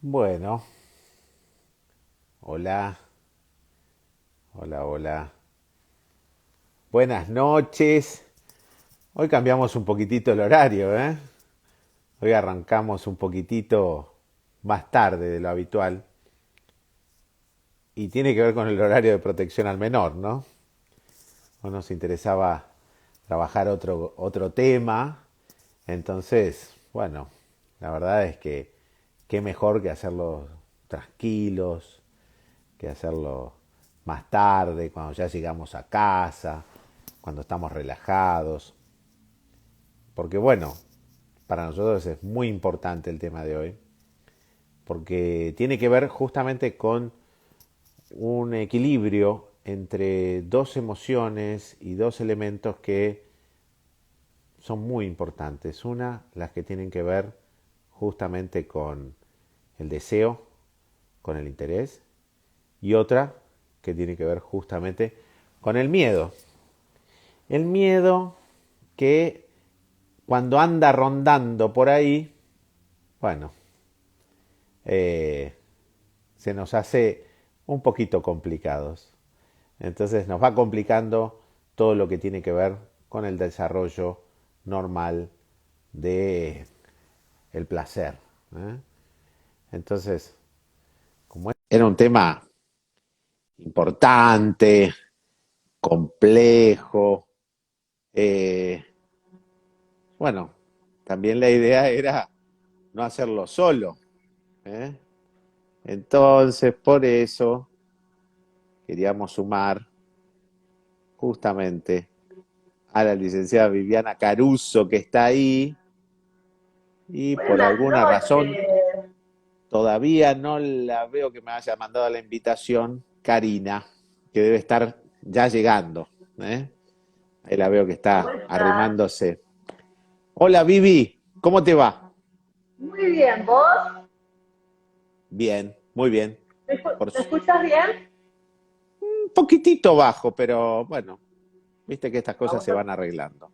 Bueno, hola, hola, hola. Buenas noches. Hoy cambiamos un poquitito el horario, ¿eh? Hoy arrancamos un poquitito más tarde de lo habitual y tiene que ver con el horario de protección al menor, ¿no? Hoy nos interesaba trabajar otro tema, entonces, bueno, la verdad es que qué mejor que hacerlo tranquilos, que hacerlo más tarde, cuando ya llegamos a casa, cuando estamos relajados. Porque bueno, para nosotros es muy importante el tema de hoy, porque tiene que ver justamente con un equilibrio entre dos emociones y dos elementos que son muy importantes. Una, las que tienen que ver justamente con el deseo, con el interés, y otra que tiene que ver justamente con el miedo. El miedo que cuando anda rondando por ahí, bueno, eh, se nos hace un poquito complicados. Entonces nos va complicando todo lo que tiene que ver con el desarrollo normal de el placer. ¿Eh? Entonces, como era un tema importante, complejo, eh, bueno, también la idea era no hacerlo solo. ¿Eh? Entonces, por eso queríamos sumar justamente a la licenciada Viviana Caruso, que está ahí, y por Buenas alguna razón noches. todavía no la veo que me haya mandado la invitación, Karina, que debe estar ya llegando. ¿Eh? Ahí la veo que ¿Cómo está estás? arrimándose. Hola Vivi, ¿cómo te va? Muy bien, ¿vos? Bien, muy bien. Por ¿Me escuchas bien? un poquitito bajo, pero bueno, viste que estas cosas Vamos se a, van arreglando.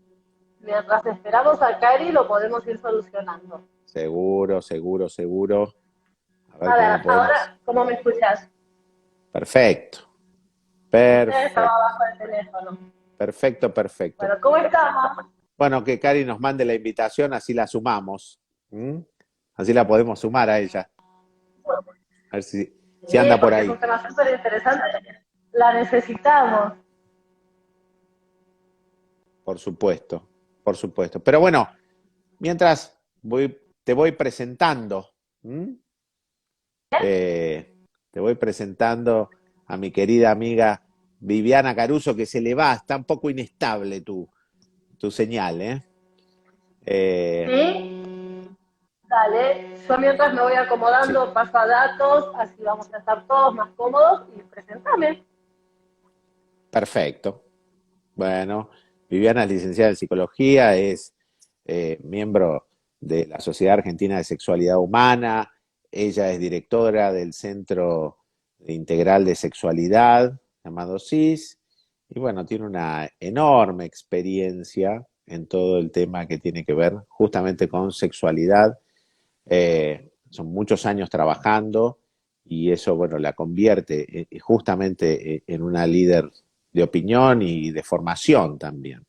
mientras esperamos a Cari, lo podemos ir solucionando. Seguro, seguro, seguro. A ver A ver, cómo hasta podemos. ahora, ¿cómo me escuchas? Perfecto, Estaba perfecto, abajo del teléfono. perfecto, perfecto. Bueno, ¿cómo estamos? Bueno, que Cari nos mande la invitación, así la sumamos. ¿Mm? Así la podemos sumar a ella. A ver si Sí, anda por porque es un ahí. tema súper interesante. La necesitamos. Por supuesto, por supuesto. Pero bueno, mientras te voy presentando. ¿Mm? Te voy presentando a mi querida amiga Viviana Caruso, que se le va, está un poco inestable tu señal, ¿eh? Eh, ¿Sí? Dale. Yo mientras me voy sí, acomodando, paso a datos, así vamos a estar todos más cómodos y presentame. perfecto. Bueno, Viviana es licenciada en psicología, es miembro de la Sociedad Argentina de Sexualidad Humana, ella es directora del Centro Integral de Sexualidad, llamado CIS, y bueno, tiene una enorme experiencia en todo el tema que tiene que ver justamente con sexualidad. Son muchos años trabajando y eso, bueno, la convierte justamente en una líder de opinión y de formación también.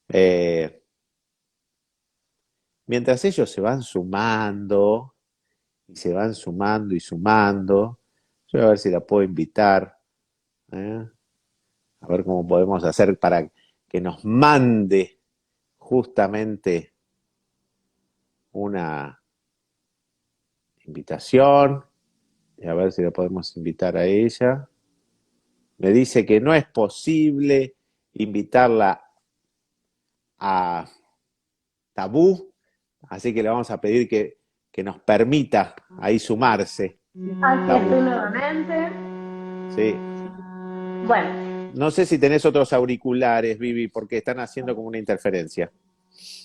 Eh, Mientras ellos se van sumando y se van sumando y sumando, yo voy a ver si la puedo invitar, ¿eh? A ver cómo podemos hacer para que nos mande justamente una invitación y a ver si la podemos invitar a ella. Me dice que no es posible invitarla a Tabú, así que le vamos a pedir que nos permita ahí sumarse, Aquí Tabú. estoy nuevamente. Sí. Bueno, No sé si tenés otros auriculares, Vivi, porque están haciendo como una interferencia.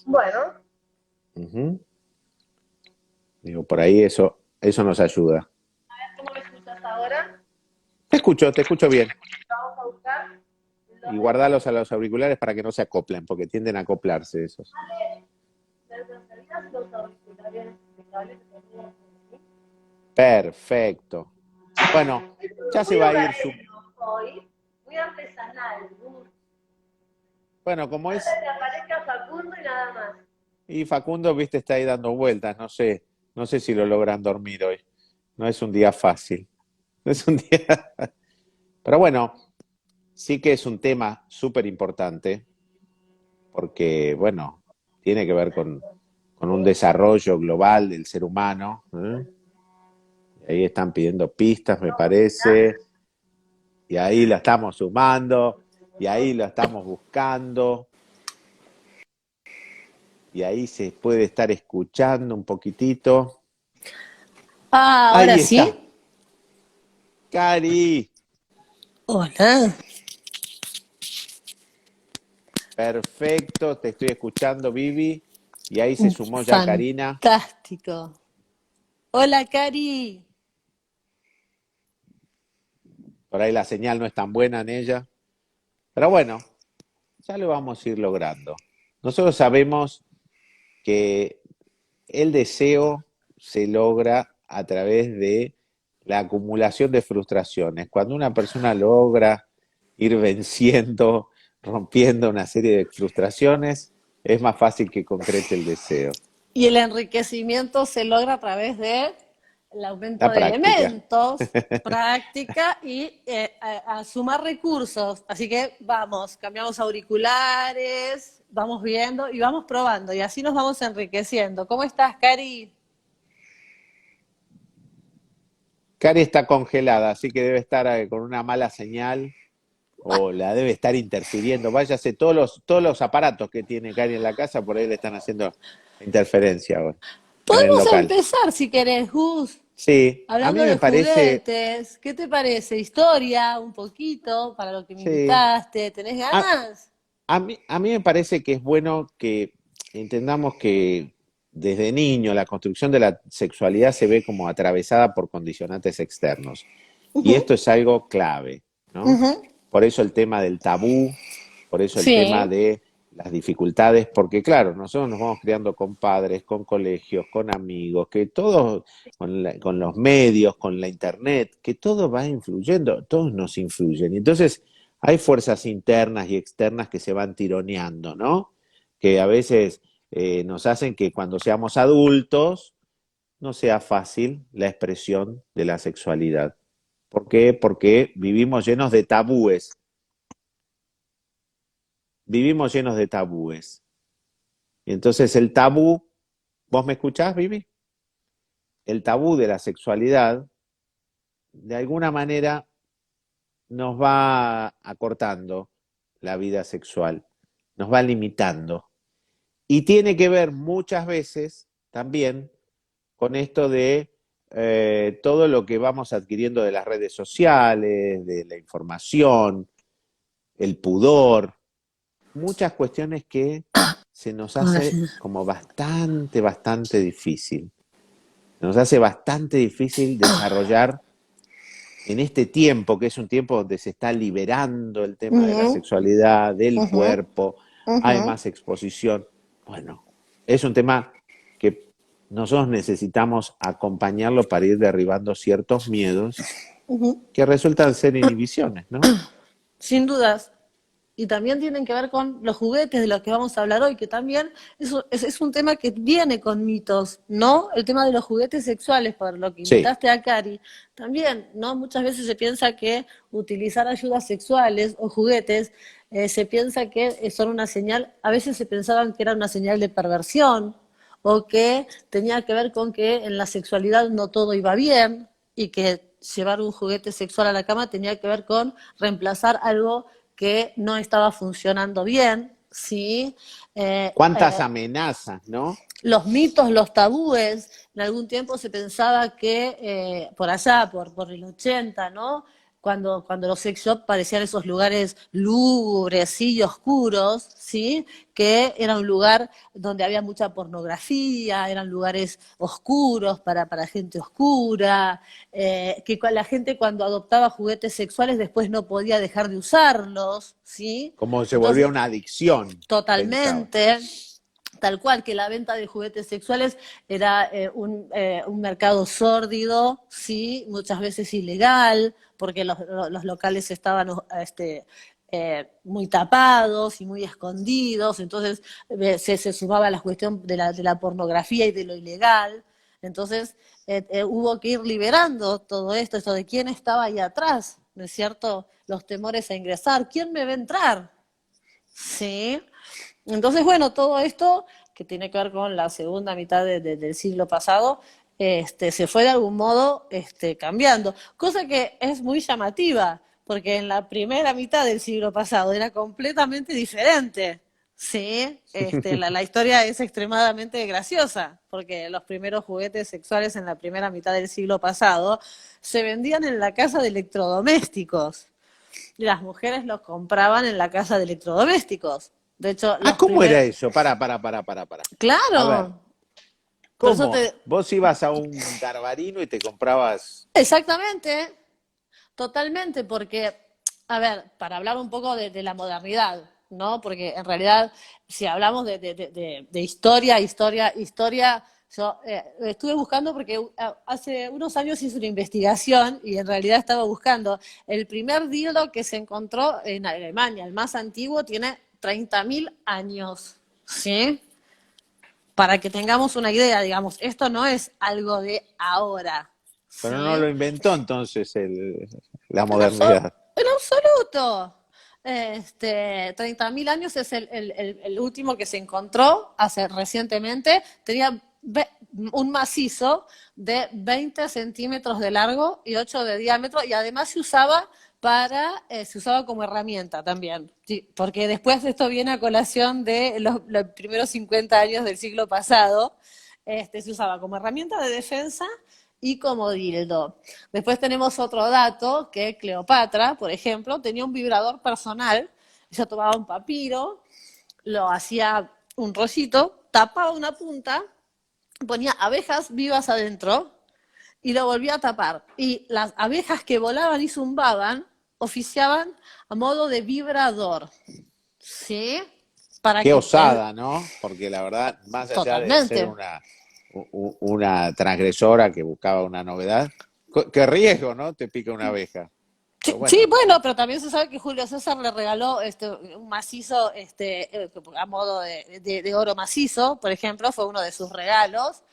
bueno. Ujú. Digo, por ahí eso nos ayuda. ¿Cómo me escuchas ahora? Te escucho bien. Vamos a buscar Y los guardalos a de los auriculares para que no se acoplen, porque tienden a acoplarse esos. las salidas, los auriculares impecables que tengo aquí. Perfecto. Bueno, ya se Muy va a ir su... hogareño hoy, muy artesanal. Bueno, como Falta es... que aparezca Facundo y nada más. Y Facundo, viste, está ahí dando vueltas, no sé, no sé si lo logran dormir hoy. No es un día fácil. No es un día... Pero bueno, sí que es un tema súper importante porque, bueno, tiene que ver con un desarrollo global del ser humano. ¿Eh? Ahí están pidiendo pistas, me parece, y ahí la estamos sumando, y ahí lo estamos buscando, y ahí se puede estar escuchando un poquitito. Ah, ahora Ahí está, sí. Cari. Hola. Perfecto, te estoy escuchando, Vivi. Y ahí se sumó ya Karina. Fantástico. Hola, Cari. Por ahí la señal no es tan buena en ella. Pero bueno, ya lo vamos a ir logrando. Nosotros sabemos que el deseo se logra a través de la acumulación de frustraciones. Cuando una persona logra ir venciendo, rompiendo una serie de frustraciones, es más fácil que concrete el deseo. Y el enriquecimiento se logra a través de el aumento La de práctica. elementos, práctica y a sumar recursos. Así que vamos, cambiamos auriculares, vamos viendo y vamos probando. Y así nos vamos enriqueciendo. ¿Cómo estás, Cari? Cari está congelada, así que debe estar con una mala señal o la debe estar interfiriendo. Váyase, todos los aparatos que tiene Cari en la casa, por ahí le están haciendo interferencia ahora, en el Podemos local. empezar si querés, Gus. Sí, a Hablando mí de me parece, juguetes, ¿qué te parece? Historia, un poquito, para lo que me sí, invitaste. ¿Tenés a, ganas? a mí me parece que es bueno que entendamos que desde niño la construcción de la sexualidad se ve como atravesada por condicionantes externos. Y esto es algo clave, ¿no? Ujú. Por eso el tema del tabú, por eso el tema Sí. de las dificultades, porque claro, nosotros nos vamos criando con padres, con colegios, con amigos, que todos, con los medios, con la internet, que todo va influyendo, todos nos influyen. Y entonces hay fuerzas internas y externas que se van tironeando, ¿no? Que a veces nos hacen que cuando seamos adultos no sea fácil la expresión de la sexualidad. ¿Por qué? Porque vivimos llenos de tabúes. Vivimos llenos de tabúes. Y entonces el tabú, ¿vos me escuchás, Vivi? El tabú de la sexualidad, de alguna manera, nos va acortando la vida sexual, nos va limitando. Y tiene que ver muchas veces también con esto de todo lo que vamos adquiriendo de las redes sociales, de la información, el pudor, muchas cuestiones que se nos Ahora hace sí. como bastante difícil. Se nos hace bastante difícil desarrollar en este tiempo, que es un tiempo donde se está liberando el tema de la Ujú, sexualidad, del ujú, cuerpo, hay ujú, más exposición. Bueno, es un tema que nosotros necesitamos acompañarlo para ir derribando ciertos miedos ujú. que resultan ser inhibiciones, ¿no? Sin dudas. Y también tienen que ver con los juguetes de los que vamos a hablar hoy, que también es un tema que viene con mitos, ¿no? El tema de los juguetes sexuales, por lo que Sí, invitaste a Cari. También, ¿no? Muchas veces se piensa que utilizar ayudas sexuales o juguetes se piensa que son una señal, a veces se pensaban que era una señal de perversión o que tenía que ver con que en la sexualidad no todo iba bien y que llevar un juguete sexual a la cama tenía que ver con reemplazar algo que no estaba funcionando bien, ¿sí? Eh, cuántas eh, amenazas, ¿no? los mitos, los tabúes, en algún tiempo se pensaba que por allá, por el 80, ¿no? Cuando los sex shops parecían esos lugares lúgubres ¿sí? Y oscuros, ¿sí? Que era un lugar donde había mucha pornografía, eran lugares oscuros para gente oscura, que la gente cuando adoptaba juguetes sexuales después no podía dejar de usarlos, ¿sí? Como se volvía Entonces, una adicción, pensaba. totalmente. tal cual, que la venta de juguetes sexuales era un mercado sórdido, sí, muchas veces ilegal, porque los locales estaban muy tapados y muy escondidos, entonces se sumaba la cuestión de la pornografía y de lo ilegal, entonces hubo que ir liberando todo esto de quién estaba ahí atrás, ¿no es cierto? Los temores a ingresar, ¿quién me va a entrar? Sí. Entonces, bueno, todo esto que tiene que ver con la segunda mitad del siglo pasado, se fue de algún modo cambiando, cosa que es muy llamativa, porque en la primera mitad del siglo pasado era completamente diferente. Sí, la historia es extremadamente graciosa, porque los primeros juguetes sexuales en la primera mitad del siglo pasado se vendían en la casa de electrodomésticos. Y las mujeres los compraban en la casa de electrodomésticos. De hecho, Ah, los ¿cómo era primeros... eso? Para. A ver, Claro, por eso ¿cómo? Vos ibas a un garbarino y te comprabas... Exactamente, totalmente, porque, a ver, para hablar un poco de la modernidad, ¿no? Porque en realidad, si hablamos de historia, yo estuve buscando porque hace unos años hice una investigación y en realidad estaba buscando el primer dildo que se encontró en Alemania, el más antiguo, tiene 30.000 años, ¿sí? Para que tengamos una idea, digamos, esto no es algo de ahora, Pero no ¿sí? lo inventó entonces la En, absol- modernidad. en absoluto. 30.000 años es el último que se encontró hace recientemente. Tenía un macizo de 20 centímetros de largo y 8 de diámetro y además se usaba como herramienta también, sí, porque después esto viene a colación de los primeros 50 años del siglo pasado, se usaba como herramienta de defensa y como dildo. Después tenemos otro dato, que Cleopatra, por ejemplo, tenía un vibrador personal, ella tomaba un papiro, lo hacía un rollito, tapaba una punta, ponía abejas vivas adentro y lo volvía a tapar. Y las abejas que volaban y zumbaban oficiaban a modo de vibrador. ¿Sí? Para Qué que él, osada, ¿no? Porque la verdad, más allá de ser totalmente. una transgresora que buscaba una novedad, qué riesgo, ¿no? Te pica una abeja. Pero Sí, sí, bueno, bueno, pero también se sabe que Julio César le regaló un macizo a modo de oro macizo, por ejemplo, fue uno de sus regalos.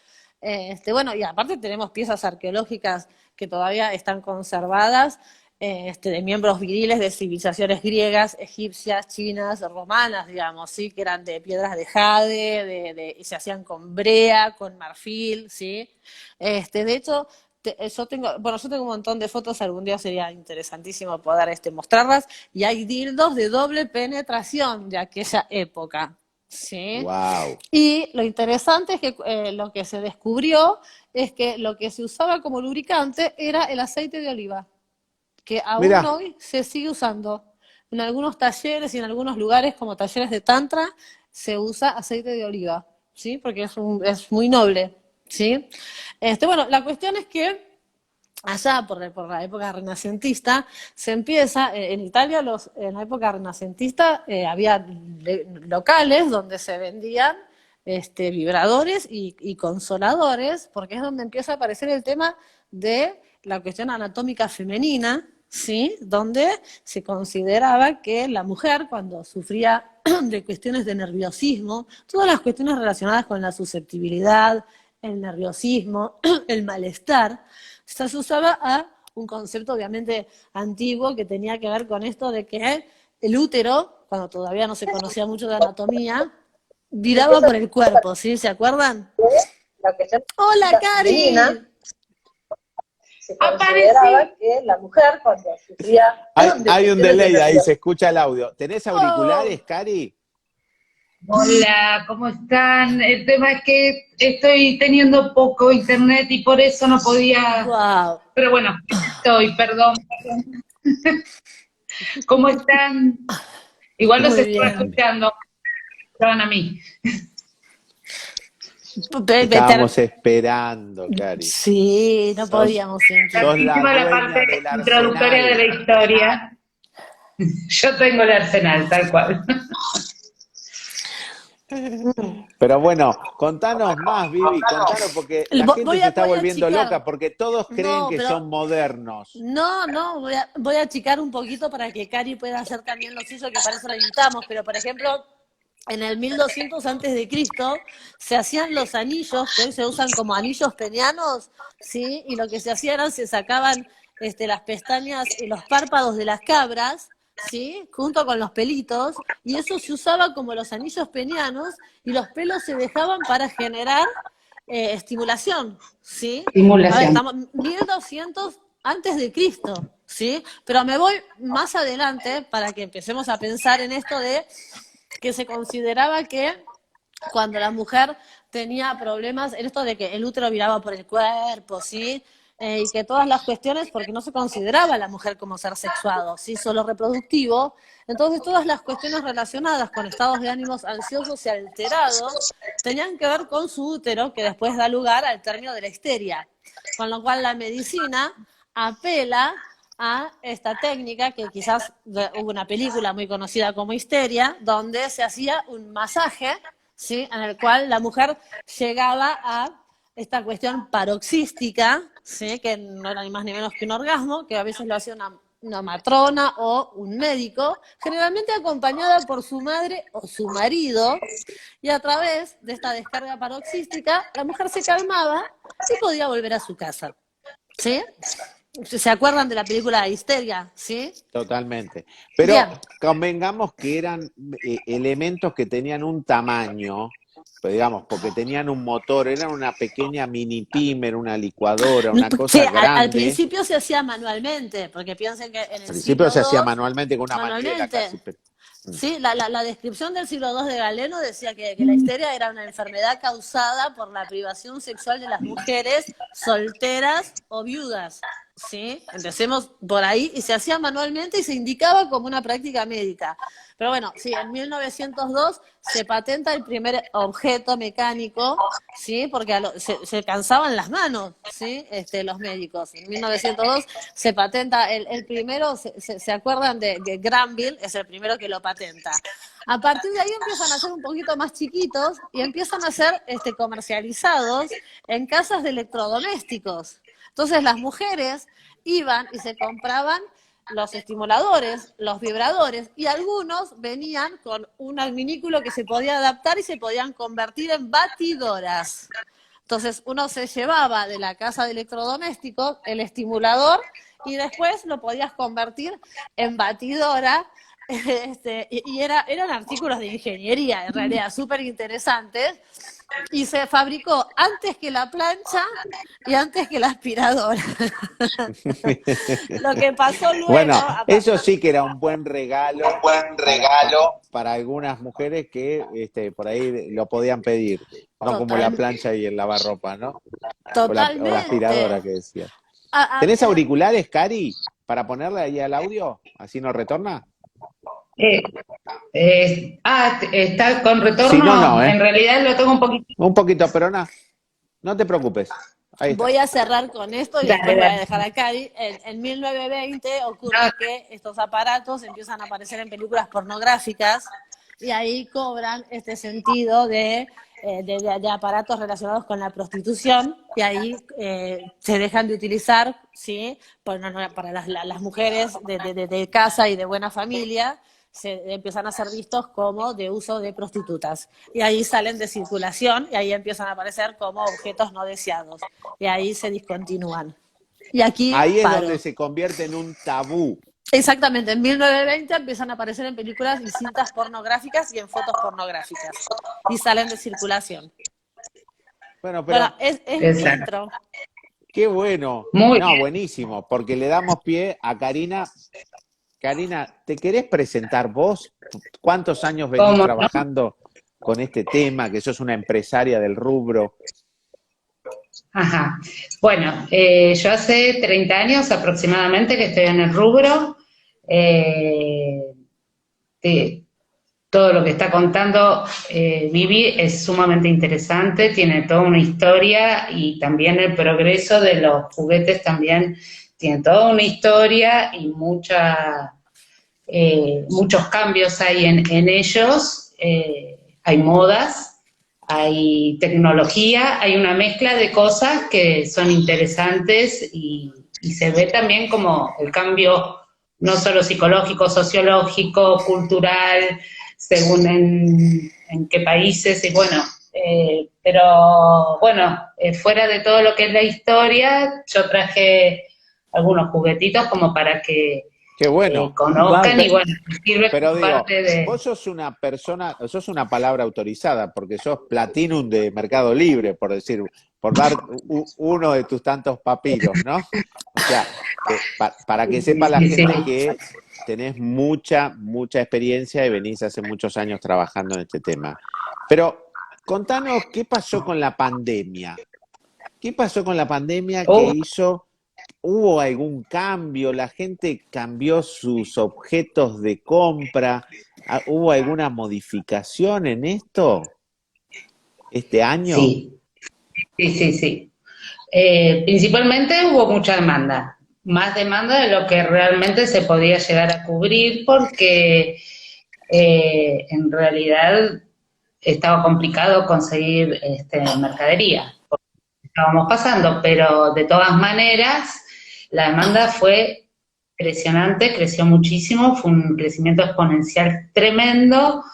Bueno, y aparte tenemos piezas arqueológicas que todavía están conservadas, de miembros viriles de civilizaciones griegas, egipcias, chinas, romanas, digamos, sí, que eran de piedras de jade, y se hacían con brea, con marfil, sí. De hecho, yo tengo un montón de fotos, algún día sería interesantísimo poder mostrarlas, y hay dildos de doble penetración de aquella época, ¿sí? wow. Y lo interesante es que lo que se descubrió es que lo que se usaba como lubricante era el aceite de oliva, que aún Mira, hoy se sigue usando. En algunos talleres y en algunos lugares, como talleres de tantra, se usa aceite de oliva, ¿sí? Porque es muy noble, ¿sí? Bueno, la cuestión es que allá por la época renacentista se empieza, en Italia en la época renacentista había locales donde se vendían vibradores y consoladores, porque es donde empieza a aparecer el tema de la cuestión anatómica femenina, ¿sí? Donde se consideraba que la mujer cuando sufría de cuestiones de nerviosismo, todas las cuestiones relacionadas con la susceptibilidad, el nerviosismo, el malestar, se asociaba a un concepto obviamente antiguo que tenía que ver con esto de que el útero, cuando todavía no se conocía mucho de anatomía, viraba por el cuerpo, ¿sí? ¿Se acuerdan? La cuestión ¡Hola, femenina Cari! se consideraba que la mujer cuando sufría de hay un cuestiones de delay ahí, se nerviosismo. escucha el audio. ¿Tenés ¡Oh! auriculares, Cari? Hola, ¿cómo están? El tema es que estoy teniendo poco internet y por eso no podía, ¡Wow! pero bueno, estoy, perdón. ¿Cómo están? Igual los Muy estaba bien. escuchando, estaban a mí. Te Veter- estábamos esperando, Cari. Sí, no Sos, podíamos sentir. sos la Larguísima la parte dueña del introductoria de arsenal. la historia. Yo tengo el arsenal, tal cual. Pero bueno, contanos más, Vivi, contanos porque la gente se está Voy a volviendo achicar. loca porque todos creen No, que pero son modernos. no, voy a achicar un poquito para que Cari pueda hacer también lo suyo, que para eso la invitamos. Pero, por ejemplo, en el 1200 antes de Cristo se hacían los anillos, que hoy se usan como anillos penianos, ¿sí? Y lo que se hacía era, se sacaban las pestañas y los párpados de las cabras, ¿sí? Junto con los pelitos, y eso se usaba como los anillos penianos, y los pelos se dejaban para generar estimulación, ¿sí? A ver, Estimulación. estamos 1200 antes de Cristo, ¿sí? Pero me voy más adelante para que empecemos a pensar en esto de que se consideraba que cuando la mujer tenía problemas, en esto de que el útero viraba por el cuerpo, ¿sí? Y que todas las cuestiones, porque no se consideraba a la mujer como ser sexuado, ¿sí? Solo reproductivo. Entonces, todas las cuestiones relacionadas con estados de ánimos ansiosos y alterados tenían que ver con su útero, que después da lugar al término de la histeria. Con lo cual, la medicina apela a esta técnica que quizás hubo una película muy conocida como Histeria, donde se hacía un masaje, ¿sí? En el cual la mujer llegaba a esta cuestión paroxística, ¿sí? Que no era ni más ni menos que un orgasmo, que a veces lo hacía una matrona o un médico, generalmente acompañada por su madre o su marido, y a través de esta descarga paroxística, la mujer se calmaba y podía volver a su casa. ¿Sí? ¿Se acuerdan de la película Histeria? ¿Sí? Totalmente. Pero Bien. convengamos que eran elementos que tenían un tamaño, pues digamos, porque tenían un motor, eran una pequeña mini pimer, una licuadora, una Sí, cosa al grande. principio se hacía manualmente, porque piensen que en Al el principio siglo se hacía II, manualmente con una manivela casi. manualmente, sí, la descripción del siglo II de Galeno decía que la histeria era una enfermedad causada por la privación sexual de las mujeres solteras o viudas. ¿Sí? Empecemos por ahí, y se hacía manualmente y se indicaba como una práctica médica. Pero bueno, sí, en 1902 se patenta el primer objeto mecánico, ¿sí? Porque se cansaban las manos, ¿sí? Los médicos. En 1902 se patenta el primero, se acuerdan de Granville, es el primero que lo patenta. A partir de ahí empiezan a ser un poquito más chiquitos y empiezan a ser comercializados en casas de electrodomésticos. Entonces las mujeres iban y se compraban los estimuladores, los vibradores, y algunos venían con un adminículo que se podía adaptar y se podían convertir en batidoras. Entonces uno se llevaba de la casa de electrodomésticos el estimulador y después lo podías convertir en batidora. Eran artículos de ingeniería, en realidad, súper interesantes, y se fabricó antes que la plancha y antes que la aspiradora. Lo que pasó luego, Bueno, eso sí que era un buen regalo para algunas mujeres que por ahí lo podían pedir, no como la total, plancha y el lavarropa, ¿no? O la aspiradora totalmente. que decía. A- a- ¿Tenés eh, auriculares, Cari, para ponerle ahí al audio? ¿Así no retorna? Eh, está con Si no, retorno. no, En realidad lo tengo un poquito. Un poquito, pero no, no te preocupes. Ahí está. Voy a cerrar con esto y Dale, después voy a dale. dejar a Cari. En 1920 No, ocurre que estos aparatos empiezan a aparecer en películas pornográficas, y ahí cobran este sentido de aparatos relacionados con la prostitución, y ahí se dejan de utilizar, ¿sí? Para las mujeres de casa y de buena familia, se empiezan a ser vistos como de uso de prostitutas. Y ahí salen de circulación y ahí empiezan a aparecer como objetos no deseados. Y ahí se discontinúan. Y aquí Ahí es donde paro. se convierte en un tabú. Exactamente, en 1920 empiezan a aparecer en películas y cintas pornográficas y en fotos pornográficas. Y salen de circulación. Bueno, Bueno, pero es mi exacto. intro. qué bueno. Muy No, bien. buenísimo, porque le damos pie a Karina. Karina, ¿te querés presentar vos? ¿Cuántos años venís ¿Cómo no? trabajando con este tema? Que sos una empresaria del rubro. Ajá. Bueno, yo hace 30 años aproximadamente que estoy en el rubro. Eh, de- Todo lo que está contando Vivi es sumamente interesante, tiene toda una historia y también el progreso de los juguetes también tiene toda una historia y muchos cambios hay en ellos. hay modas, hay tecnología, hay una mezcla de cosas que son interesantes y se ve también como el cambio no solo psicológico, sociológico, cultural, según en qué países, y bueno, pero bueno, fuera de todo lo que es la historia, yo traje algunos juguetitos como para que Qué bueno. conozcan y bueno, sirve Pero como digo, parte de... vos sos una persona, sos una palabra autorizada, porque sos Platinum de Mercado Libre, por decir, por dar uno de tus tantos papiros, ¿no? O sea, para que sepa la Sí, sí. gente que tenés mucha experiencia y venís hace muchos años trabajando en este tema. Pero contanos, ¿qué pasó con la pandemia? ¿Qué pasó con la pandemia que Oh, hizo? ¿Hubo algún cambio? ¿La gente cambió sus objetos de compra? ¿Hubo alguna modificación en esto este año? sí, sí, sí, sí. Principalmente hubo mucha demanda, más demanda de lo que realmente se podía llegar a cubrir porque en realidad estaba complicado conseguir mercadería. Estábamos pasando, pero de todas maneras la demanda fue impresionante, creció muchísimo, fue un crecimiento exponencial tremendo.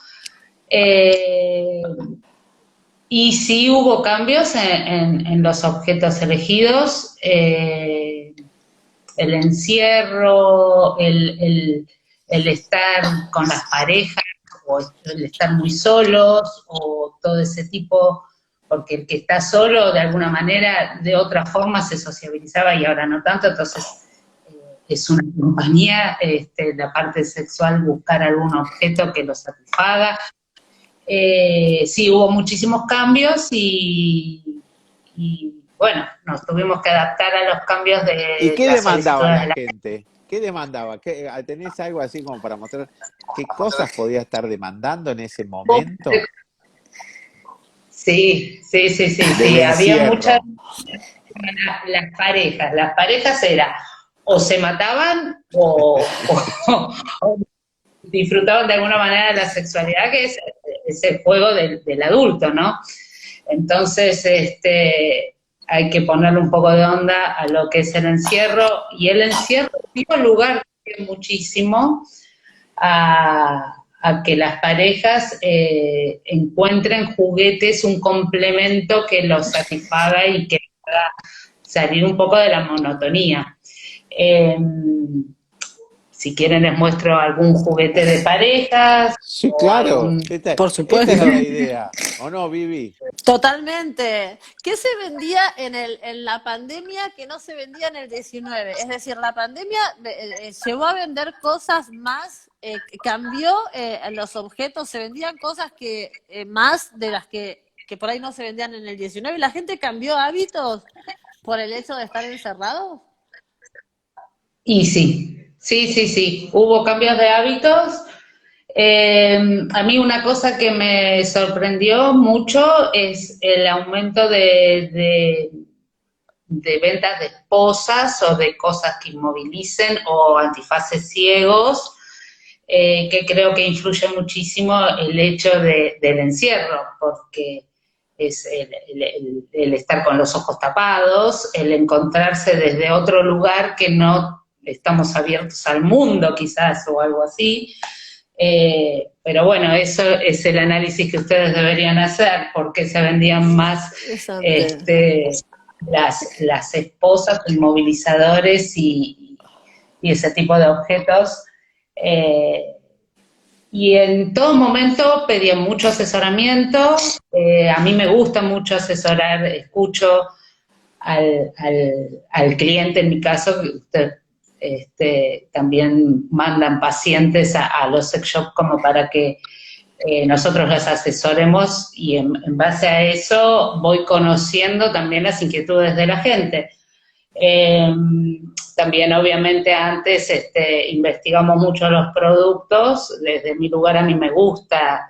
Eh, y sí hubo cambios en los objetos elegidos, el encierro, el estar con las parejas, o el estar muy solos, o todo ese tipo, porque el que está solo, de alguna manera, de otra forma se sociabilizaba y ahora no tanto, entonces es una compañía, la parte sexual, buscar algún objeto que lo satisfaga. Sí, hubo muchísimos cambios y bueno, nos tuvimos que adaptar a los cambios ¿Y de qué las demandaba solicitudes de la la... gente? ¿Qué demandaba? ¿Tenés algo así como para mostrar qué cosas podía estar demandando en ese momento Sí, sí, sí, sí, del sí, había muchas, encierro? las parejas era o se mataban o disfrutaban de alguna manera de la sexualidad, que es el juego del adulto, ¿no? Entonces, hay que ponerle un poco de onda a lo que es el encierro, y el encierro dio lugar muchísimo a que las parejas encuentren juguetes, un complemento que los satisfaga y que haga salir un poco de la monotonía. Eh, si quieren les muestro algún juguete de parejas Sí, o claro. algún... Por Esta supuesto. era la idea. ¿O no, Vivi? Totalmente. ¿Qué se vendía en la pandemia que no se vendía en el 19? Es decir, la pandemia llevó a vender cosas más, cambió los objetos, se vendían cosas que más de las que por ahí no se vendían en el 19 y la gente cambió hábitos por el hecho de estar encerrados. Y sí, sí, sí, sí, hubo cambios de hábitos. A mí una cosa que me sorprendió mucho es el aumento de ventas de esposas o de cosas que inmovilicen o antifaces ciegos, que creo que influye muchísimo el hecho del encierro, porque es el estar con los ojos tapados, el encontrarse desde otro lugar que no estamos abiertos al mundo quizás o algo así. Pero bueno, eso es el análisis que ustedes deberían hacer, porque se vendían más Interesante. las esposas, inmovilizadores y ese tipo de objetos. Eh, y en todo momento pedía mucho asesoramiento. A mí me gusta mucho asesorar, escucho al cliente, en mi caso, que usted también mandan pacientes a los sex shops como para que nosotros los asesoremos, y en base a eso voy conociendo también las inquietudes de la gente. También obviamente antes investigamos mucho los productos. Desde mi lugar a mí me gusta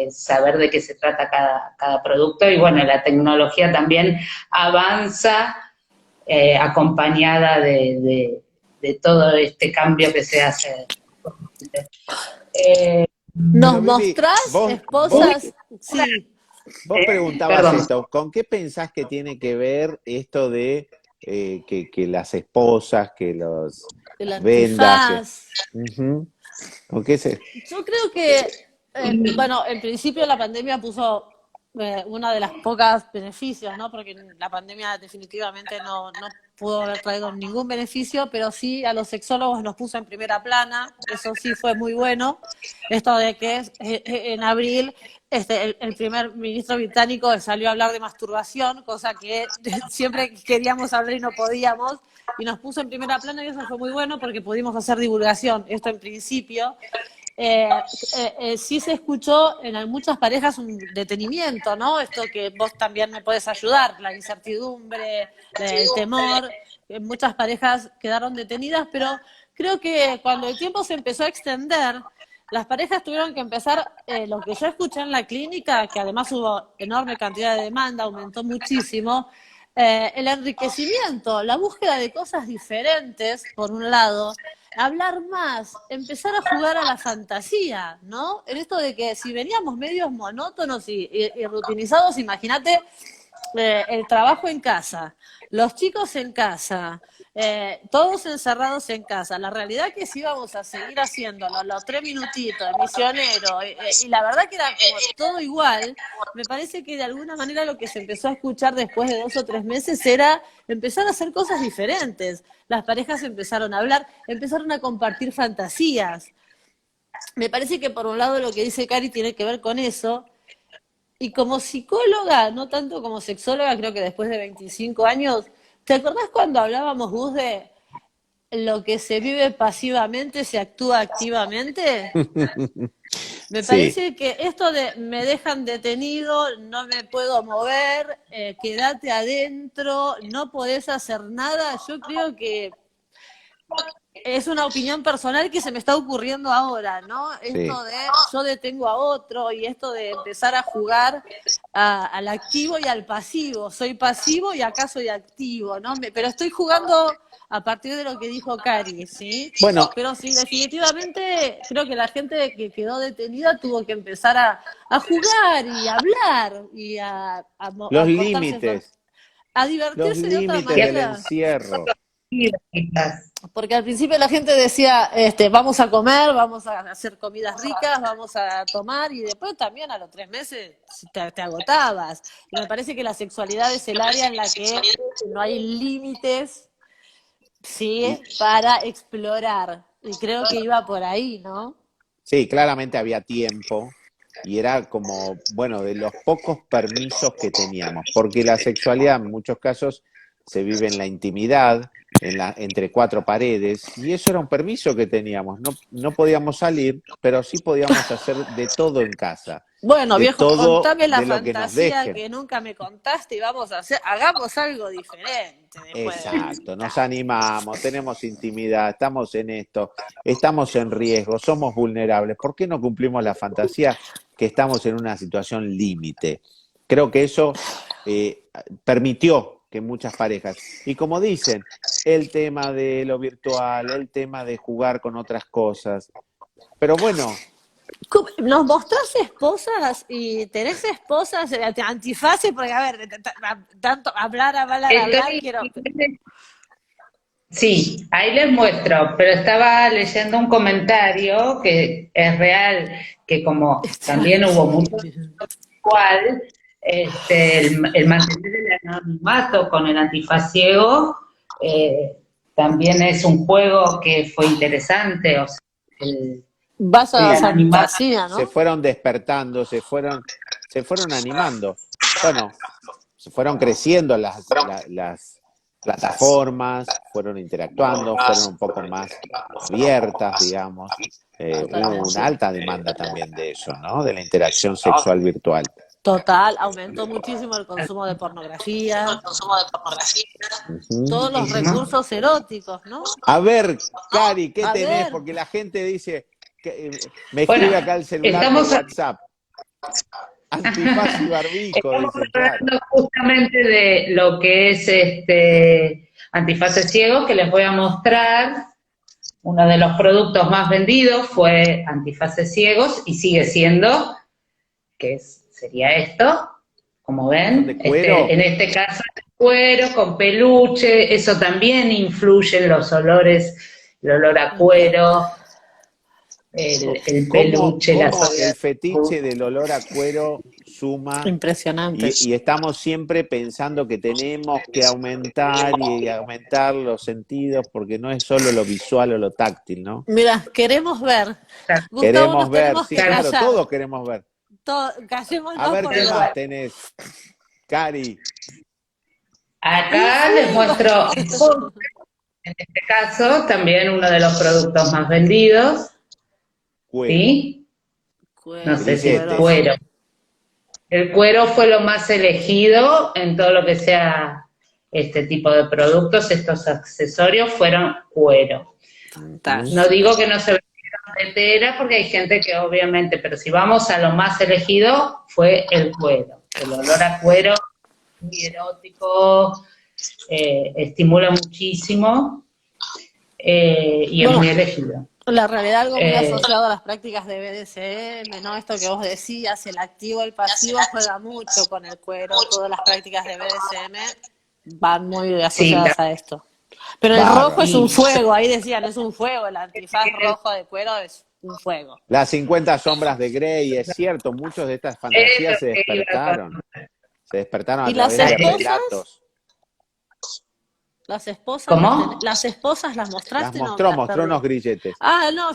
saber de qué se trata cada producto, y bueno, la tecnología también avanza acompañada de todo este cambio que se hace. ¿Nos Pero Vivi, mostrás esposas? Sí, vos preguntabas Perdón. esto, ¿con qué pensás que tiene que ver esto de que las esposas, que los el vendas, que... antifaz. Ujú. ¿Con qué se...? Yo creo que, bueno, en principio la pandemia puso una de las pocas beneficios, ¿no? Porque la pandemia definitivamente no pudo haber traído ningún beneficio, pero sí a los sexólogos nos puso en primera plana, eso sí fue muy bueno. Esto de que en abril el primer ministro británico salió a hablar de masturbación, cosa que siempre queríamos hablar y no podíamos, y nos puso en primera plana y eso fue muy bueno porque pudimos hacer divulgación, esto en principio. Sí se escuchó en muchas parejas un detenimiento, ¿no? Esto que vos también me podés ayudar, la incertidumbre, el temor. Muchas parejas quedaron detenidas, pero creo que cuando el tiempo se empezó a extender, las parejas tuvieron que empezar, lo que yo escuché en la clínica, que además hubo enorme cantidad de demanda, aumentó muchísimo, el enriquecimiento, la búsqueda de cosas diferentes, por un lado, hablar más, empezar a jugar a la fantasía, ¿no? En esto de que si veníamos medios monótonos y rutinizados, imagínate el trabajo en casa, los chicos en casa, todos encerrados en casa. La realidad que sí íbamos a seguir haciéndolo, los 3 minutitos, el misionero, y la verdad que era como todo igual. Me parece que de alguna manera lo que se empezó a escuchar después de 2 o 3 meses era empezar a hacer cosas diferentes. Las parejas empezaron a hablar, empezaron a compartir fantasías. Me parece que por un lado lo que dice Cari tiene que ver con eso, y como psicóloga, no tanto como sexóloga, creo que después de 25 años, ¿te acordás cuando hablábamos, Gus, de lo que se vive pasivamente se actúa activamente? Me Sí, parece que esto de me dejan detenido, no me puedo mover, quédate adentro, no podés hacer nada, yo creo que es una opinión personal que se me está ocurriendo ahora, ¿no? sí. Esto de yo detengo a otro y esto de empezar a jugar al activo y al pasivo. Soy pasivo y acá soy activo, ¿no? Pero estoy jugando a partir de lo que dijo Cari, ¿sí? Bueno, Pero sí, definitivamente creo que la gente que quedó detenida tuvo que empezar a jugar y a hablar y los a contarse, límites, a los divertirse de otra límites del manera. encierro. Quizás. Porque al principio la gente decía, vamos a comer, vamos a hacer comidas ricas, vamos a tomar, y después también a los 3 meses te agotabas. Y me parece que la sexualidad es el área en la que no hay límites, Y, sí, para explorar. Y creo que iba por ahí, ¿no? sí, claramente había tiempo y era como, bueno, de los pocos permisos que teníamos, porque la sexualidad en muchos casos se vive en la intimidad, entre cuatro paredes, y eso era un permiso que teníamos. No, no podíamos salir, pero sí podíamos hacer de todo en casa, Bueno, de viejo, todo contame la de lo que nos fantasía dejen. que nunca me contaste y vamos a hacer, hagamos algo diferente después de Exacto, nos 20. animamos, tenemos intimidad, estamos en esto, estamos en riesgo, somos vulnerables. ¿Por qué no cumplimos la fantasía que estamos en una situación límite? Creo que eso permitió que muchas parejas, y como dicen, el tema de lo virtual, el tema de jugar con otras cosas, pero bueno, ¿Nos mostrás esposas y tenés esposas antifaces? Porque, a ver, tanto hablar, Estoy, quiero... sí, ahí les muestro, pero estaba leyendo un comentario que es real, que como también hubo mucho cual, el mantener el anonimato con el antifaz ciego también es un juego que fue interesante, o sea, Vas a el la sí, anonimato. fantasía, se ¿no? fueron despertando, se fueron animando. Bueno, se fueron creciendo las plataformas, fueron interactuando, fueron un poco más abiertas, digamos. Hubo una Totalmente. alta demanda también de eso, ¿no? De la interacción sexual virtual. Total, aumentó muchísimo el consumo de pornografía, Ujú. todos los recursos eróticos, ¿no? A ver, Cari, ¿qué A tenés? ver, Porque la gente dice, que, me Bueno, escribe acá el celular por estamos, WhatsApp, antifaz y barbijo, estamos dicen, claro. hablando justamente de lo que es antifaces ciegos, que les voy a mostrar uno de los productos más vendidos fue antifaces ciegos y sigue siendo, sería esto, como ven, ¿De cuero? en este caso de cuero, con peluche, eso también influye en los olores, el olor a cuero, el peluche, la ¿Cómo el soledad. fetiche del olor a cuero suma? Impresionante. Y estamos siempre pensando que tenemos que aumentar y aumentar los sentidos, porque no es solo lo visual o lo táctil, ¿no? Mira, queremos ver. Gustavo, Queremos nos ver, tenemos sí, que claro, callar. todos queremos ver. Callémonos A ver por qué el más tenés, Cari. Acá les muestro, en este caso, también uno de los productos más vendidos, Cuero. ¿sí? No sé si es Grilletes. cuero. El cuero fue lo más elegido en todo lo que sea este tipo de productos. Estos accesorios fueron cuero. Fantástico. No digo que no se vendieron de tela, porque hay gente que obviamente, pero si vamos a lo más elegido, fue el cuero. El olor a cuero, muy erótico, estimula muchísimo y es muy elegido. La realidad, algo muy asociado a las prácticas de BDSM, ¿no? Esto que vos decías, el activo, el pasivo, juega mucho con el cuero. Todas las prácticas de BDSM van muy asociadas a esto. Pero el rojo es un fuego, ahí decían, es un fuego. El antifaz rojo de cuero es un fuego. Las 50 sombras de Grey, es cierto, muchas de estas fantasías se despertaron. Se despertaron a través de relatos. Las esposas, ¿Cómo? las esposas las mostraste. Las mostró unos grilletes. Ah, no,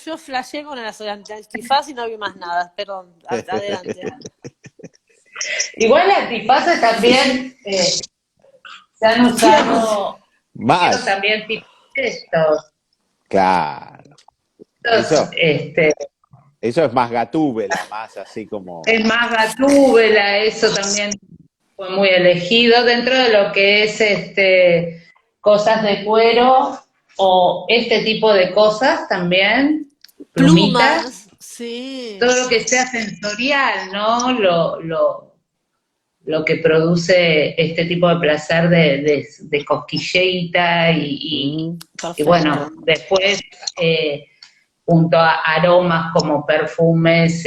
yo flasheé con el antifaz y no vi más nada. Perdón, adelante. Igual las antifaces también se han usado más. También tipo estos. Claro. Estos, eso es más gatúbela, más así como... Es más gatúbela, eso también fue muy elegido dentro de lo que es cosas de cuero o este tipo de cosas también, plumitas, sí. Todo lo que sea sensorial, ¿no? Lo que produce este tipo de placer de cosquilleita y bueno, después junto a aromas como perfumes,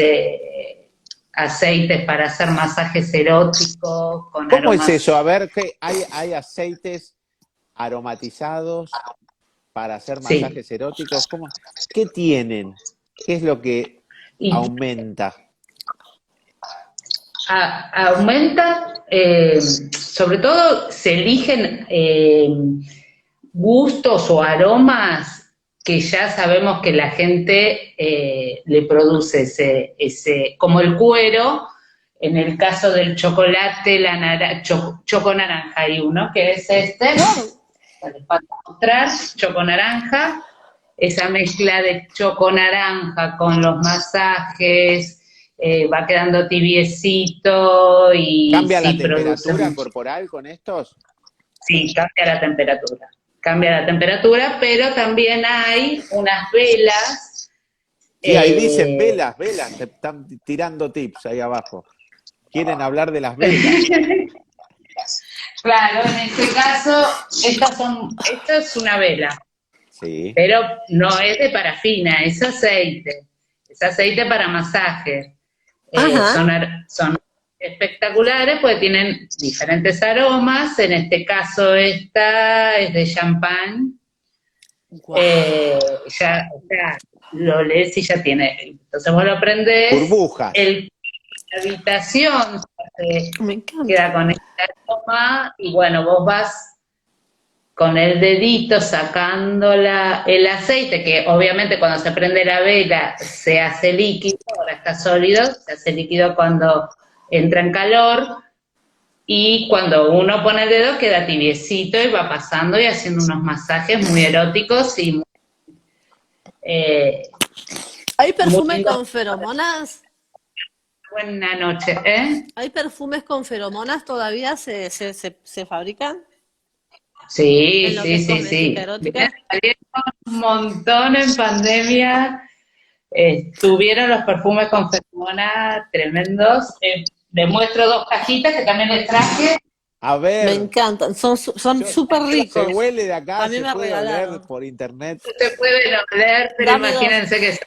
aceites para hacer masajes eróticos. ¿Cómo es eso? A ver, ¿qué hay aceites aromatizados para hacer masajes eróticos? ¿Qué tienen? ¿Qué es lo que aumenta? Aumenta, sobre todo se eligen gustos o aromas que ya sabemos que la gente le produce ese, como el cuero, en el caso del chocolate, choco naranja, hay uno que es para mostrar, choco naranja, esa mezcla de choco naranja con los masajes, va quedando tibiecito y... ¿Cambia la temperatura corporal con estos? Sí, cambia la temperatura. Cambia la temperatura, pero también hay unas velas. Sí, ahí dicen velas, te están tirando tips ahí abajo. ¿Quieren hablar de las velas? Claro, en este caso, esto es una vela. Sí. Pero no es de parafina, es aceite. Es aceite para masaje. Son espectaculares porque tienen diferentes aromas. En este caso esta es de champán. Wow. Ya lo lees y ya tiene. Entonces vos lo prendés. Burbujas. La habitación queda con esta aroma y bueno, vos vas con el dedito sacando el aceite, que obviamente cuando se prende la vela se hace líquido, ahora está sólido, se hace líquido cuando entra en calor, y cuando uno pone el dedo queda tibiecito y va pasando y haciendo unos masajes muy eróticos y muy... ¿Hay perfume con feromonas? Buena noche, ¿eh? ¿Hay perfumes con feromonas todavía se fabrican? Sí. Salieron un montón en pandemia, tuvieron los perfumes con feromonas tremendos. Les muestro 2 cajitas que también les traje. A Me ver, encantan, son súper se ricos. huele de acá, A mí se me puede oler regalaron. por internet. Se puede oler, pero Dame dos. imagínense que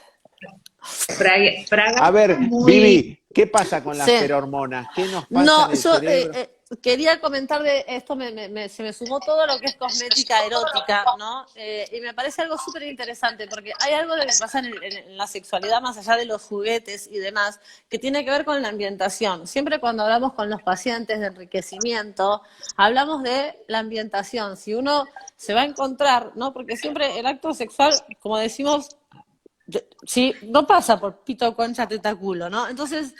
A fragancia ver, muy... Vivi, ¿qué pasa con las Sí. ferormonas? ¿Qué nos pasa en No, el yo cerebro? quería comentar de esto, se me sumó todo lo que es cosmética erótica, ¿no? Y me parece algo súper interesante, porque hay algo de que pasa en la sexualidad, más allá de los juguetes y demás, que tiene que ver con la ambientación. Siempre cuando hablamos con los pacientes de enriquecimiento, hablamos de la ambientación. Si uno se va a encontrar, ¿no? Porque siempre el acto sexual, como decimos, sí, no pasa por pito, concha, teta, culo, ¿no? Entonces,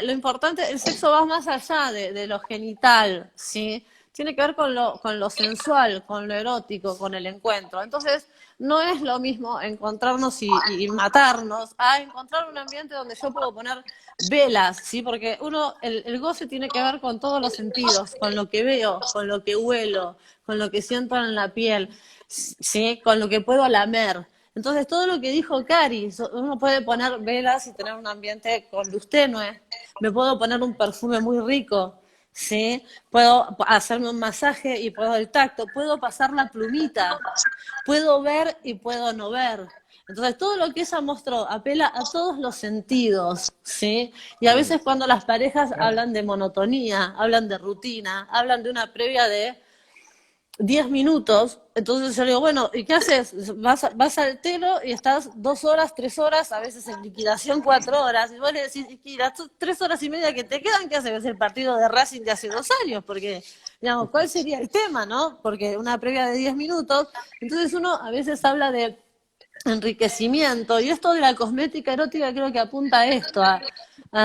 lo importante, el sexo va más allá de lo genital, ¿sí? Tiene que ver con lo sensual, con lo erótico, con el encuentro. Entonces, no es lo mismo encontrarnos y matarnos a encontrar un ambiente donde yo puedo poner velas, ¿sí? Porque el goce tiene que ver con todos los sentidos, con lo que veo, con lo que huelo, con lo que siento en la piel, ¿sí? Con lo que puedo lamer. Entonces, todo lo que dijo Cari, uno puede poner velas y tener un ambiente con luz tenue, me puedo poner un perfume muy rico, ¿sí? Puedo hacerme un masaje y puedo el tacto, puedo pasar la plumita, puedo ver y puedo no ver. Entonces, todo lo que ella mostró apela a todos los sentidos, ¿sí? Y a veces cuando las parejas hablan de monotonía, hablan de rutina, hablan de una previa de 10 minutos, entonces yo le digo, bueno, ¿y qué haces? Vas al telo y estás 2 horas, 3 horas, a veces en liquidación 4 horas, y vos le decís, y las 3 horas y media que te quedan, ¿qué haces? Es el partido de Racing de hace 2 años, porque, digamos, ¿cuál sería el tema, no? Porque una previa de 10 minutos, entonces uno a veces habla de enriquecimiento, y esto de la cosmética erótica creo que apunta a esto,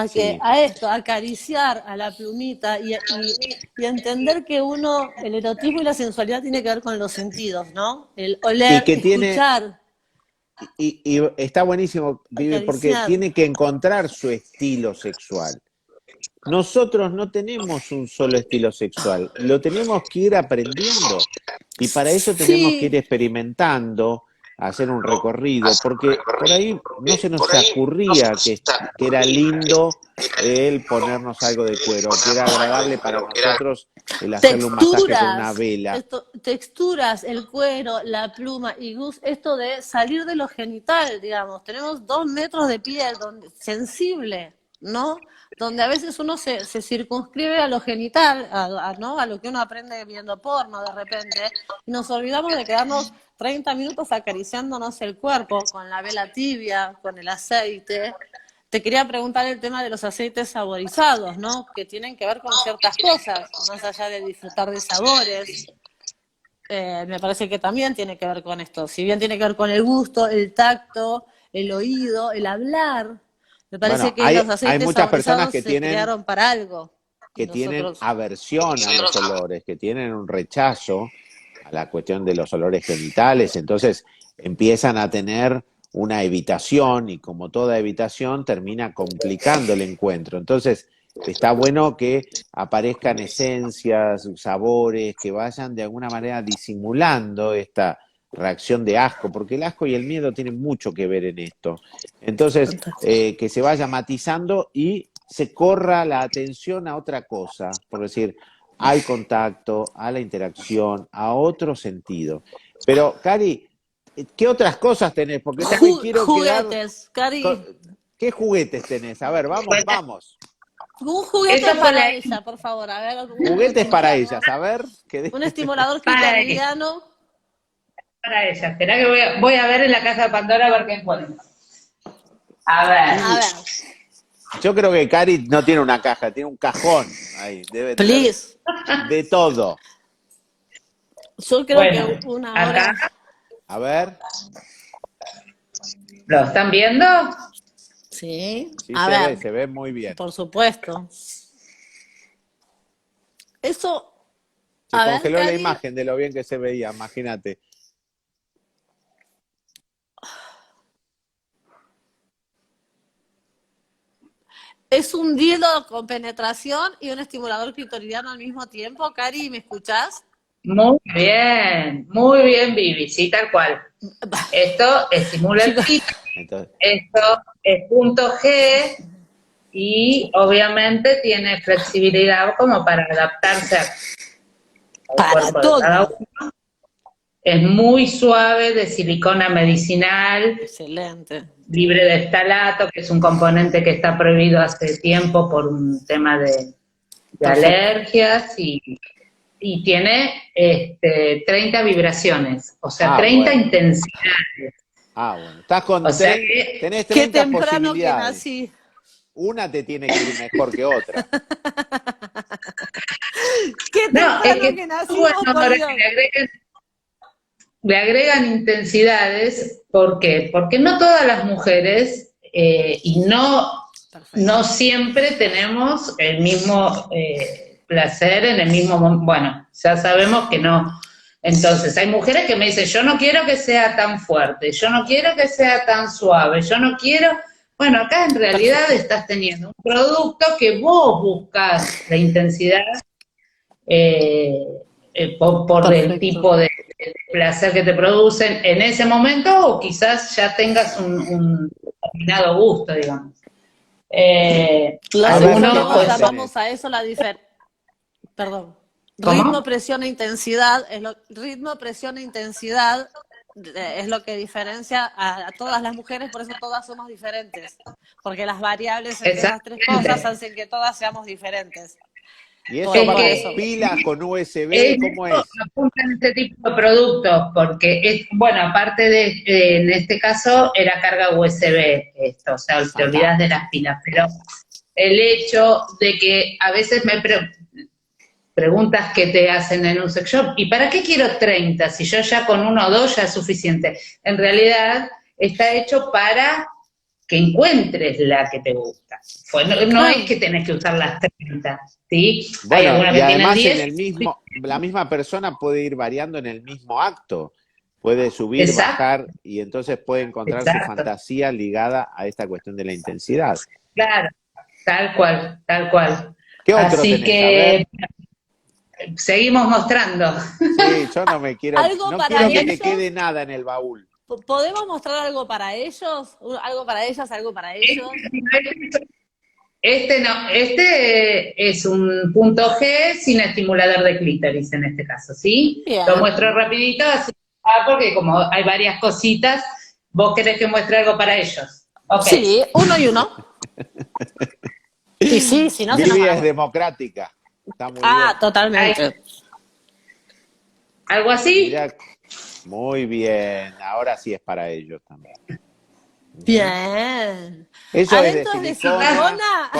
Sí. a esto, a acariciar a la plumita y entender que el erotismo y la sensualidad tiene que ver con los sentidos, ¿no? El Y oler, que tiene, escuchar, y está buenísimo, Vivi, porque acariciar. tiene que encontrar su estilo sexual. Nosotros no tenemos un solo estilo sexual, lo tenemos que ir aprendiendo y para eso tenemos que ir Sí, experimentando, hacer un recorrido, porque por ahí no se nos ocurría que era lindo el ponernos algo de cuero, que era agradable para nosotros el hacerle un masaje con una vela. texturas, el cuero, la pluma y esto de salir de lo genital, digamos, tenemos 2 metros de piel sensible, ¿no? Donde a veces uno se circunscribe a lo genital, ¿no? A lo que uno aprende viendo porno de repente, y nos olvidamos de quedarnos 30 minutos acariciándonos el cuerpo con la vela tibia, con el aceite. Te quería preguntar el tema de los aceites saborizados, ¿no? Que tienen que ver con ciertas cosas, más allá de disfrutar de sabores. Me parece que también tiene que ver con esto. Si bien tiene que ver con el gusto, el tacto, el oído, el hablar, me parece Bueno, que los hay aceites muchas personas saborizados se crearon para algo. Y que tienen nosotros, aversión a los olores, que tienen un rechazo a la cuestión de los olores genitales, entonces empiezan a tener una evitación y como toda evitación termina complicando el encuentro. Entonces está bueno que aparezcan esencias, sabores, que vayan de alguna manera disimulando esta reacción de asco, porque el asco y el miedo tienen mucho que ver en esto. Entonces, que se vaya matizando y se corra la atención a otra cosa, por decir, al contacto, a la interacción, a otro sentido. Pero, Cari, ¿qué otras cosas tenés? Porque no me quiero quedar... juguetes, Cari. ¿Qué juguetes tenés? A ver, vamos, Bueno, vamos. Un juguete eso fue para ella, por favor. A ver, Juguetes para ellas, a ver. un estimulador para ella, clitoridiano. para ella. Espera que voy a ver en la casa de Pandora a ver qué encuentro. A ver. A ver, Yo creo que Cari no tiene una caja, tiene un cajón ahí. Debe tener please. de todo. Yo creo Bueno, que una acá, hora. A ver, ¿lo están viendo? Sí, sí a ver, se ve muy bien. por supuesto. Eso, Se a ver, congeló la Cari, imagen de lo bien que se veía, imagínate. es un dildo con penetración y un estimulador clitoridiano al mismo tiempo. Cari, ¿me escuchás? Muy bien, Vivi, sí, tal cual. Esto estimula el Chicos, clítoris, Entonces, esto es punto G y obviamente tiene flexibilidad como para adaptarse al Para cuerpo de cada todo. uno. Es muy suave, de silicona medicinal, Excelente. libre de ftalato, que es un componente que está prohibido hace tiempo por un tema de Perfecto. alergias, y tiene 30 vibraciones, o sea, Ah, 30 bueno. intensidades. Ah, bueno. Estás con O sea que, tenés Qué 30 temprano que posibilidades. nací. Una te tiene que ir mejor que otra. Qué no, es temprano que que es bueno nacimos, por ahora Dios. que le agregan intensidades. ¿Por qué? Porque no todas las mujeres y Perfecto. no siempre tenemos el mismo placer en el mismo momento. Bueno, ya sabemos que no. Entonces, hay mujeres que me dicen, yo no quiero que sea tan fuerte, yo no quiero que sea tan suave, yo no quiero... Bueno, acá en realidad estás teniendo un producto que vos buscas la intensidad eh, por el Perfecto. tipo de placer que te producen en ese momento, o quizás ya tengas un determinado gusto, digamos. Los A ver, ¿qué Algunos, sexólogos más pues, llamamos tenés? a eso perdón, ritmo, ¿cómo? presión e intensidad. Ritmo, presión e intensidad es lo que diferencia a todas las mujeres, por eso todas somos diferentes. Porque las variables entre esas tres cosas Exactamente. hacen que todas seamos diferentes. ¿Y eso va Por con eso. pilas, con USB? Ellos ¿Cómo es? apuntan este tipo de productos porque bueno, aparte de, en este caso era carga USB esto, o sea, te Ajá. olvidas de las pilas, pero el hecho de que a veces preguntas que te hacen en un sex shop, ¿y para qué quiero 30 si yo ya con uno o dos ya es suficiente? En realidad está hecho para que encuentres la que te gusta. Pues no es que tenés que usar las 30, ¿sí? Hay Bueno, algunas y que tienen además en 10. el mismo, la misma persona puede ir variando en el mismo acto. Puede subir, Exacto, bajar y entonces puede encontrar su exacto. fantasía ligada a esta cuestión de la intensidad. Claro, tal cual, tal cual. ¿Qué otro Así tenés? A ver. que seguimos mostrando. Sí, yo no me quiero, Algo no para quiero que te ellos. quede nada en el baúl. ¿Podemos mostrar algo para ellos? ¿Algo para ellas? ¿Algo para ellos? No, este es un punto G sin estimulador de clítoris en este caso, ¿sí? Lo Bien. muestro rapidito, así, porque como hay varias cositas, vos querés que muestre algo para ellos. Ok. Sí, uno y uno. Y sí, si no se nos Vivi va la es bola. democrática. Está muy Ah, bien. totalmente. ¿Algo así? Mirá, muy bien. Ahora sí es para ellos también. Bien. Eso es de ¿Adentro es de silicona, silicona?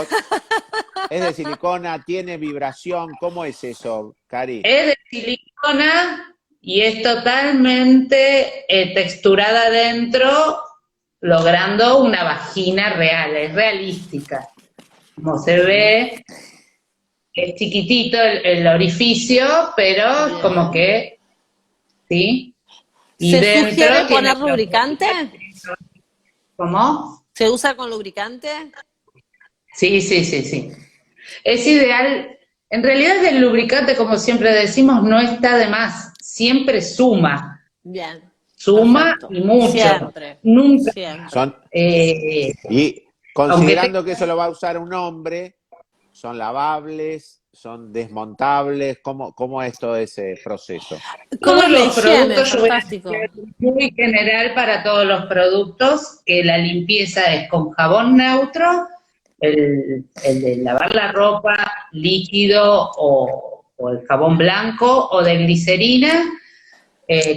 es de silicona, tiene vibración. ¿Cómo es eso, Cari? Es de silicona y es totalmente texturada adentro, logrando una vagina real, es realística. Como se ve, es chiquitito el orificio, pero como Bien. que, ¿sí? Y ¿Se sugiere dentro tiene poner lubricante? ¿cómo? ¿Se usa con lubricante? Sí, sí, sí, sí. Es ideal. En realidad el lubricante, como siempre decimos, no está de más. Siempre suma. Bien. Suma Perfecto. y mucho. Siempre. Nunca. Siempre. Son, eh, y aunque te... considerando que eso lo va a usar un hombre, son lavables, son desmontables. ¿Cómo es todo ese proceso? ¿Cómo Todos es la los higiene? productos, yo voy a Fantástico. decir muy general para todos los productos, que la limpieza es con jabón neutro, el de lavar la ropa, líquido o el jabón blanco o de glicerina,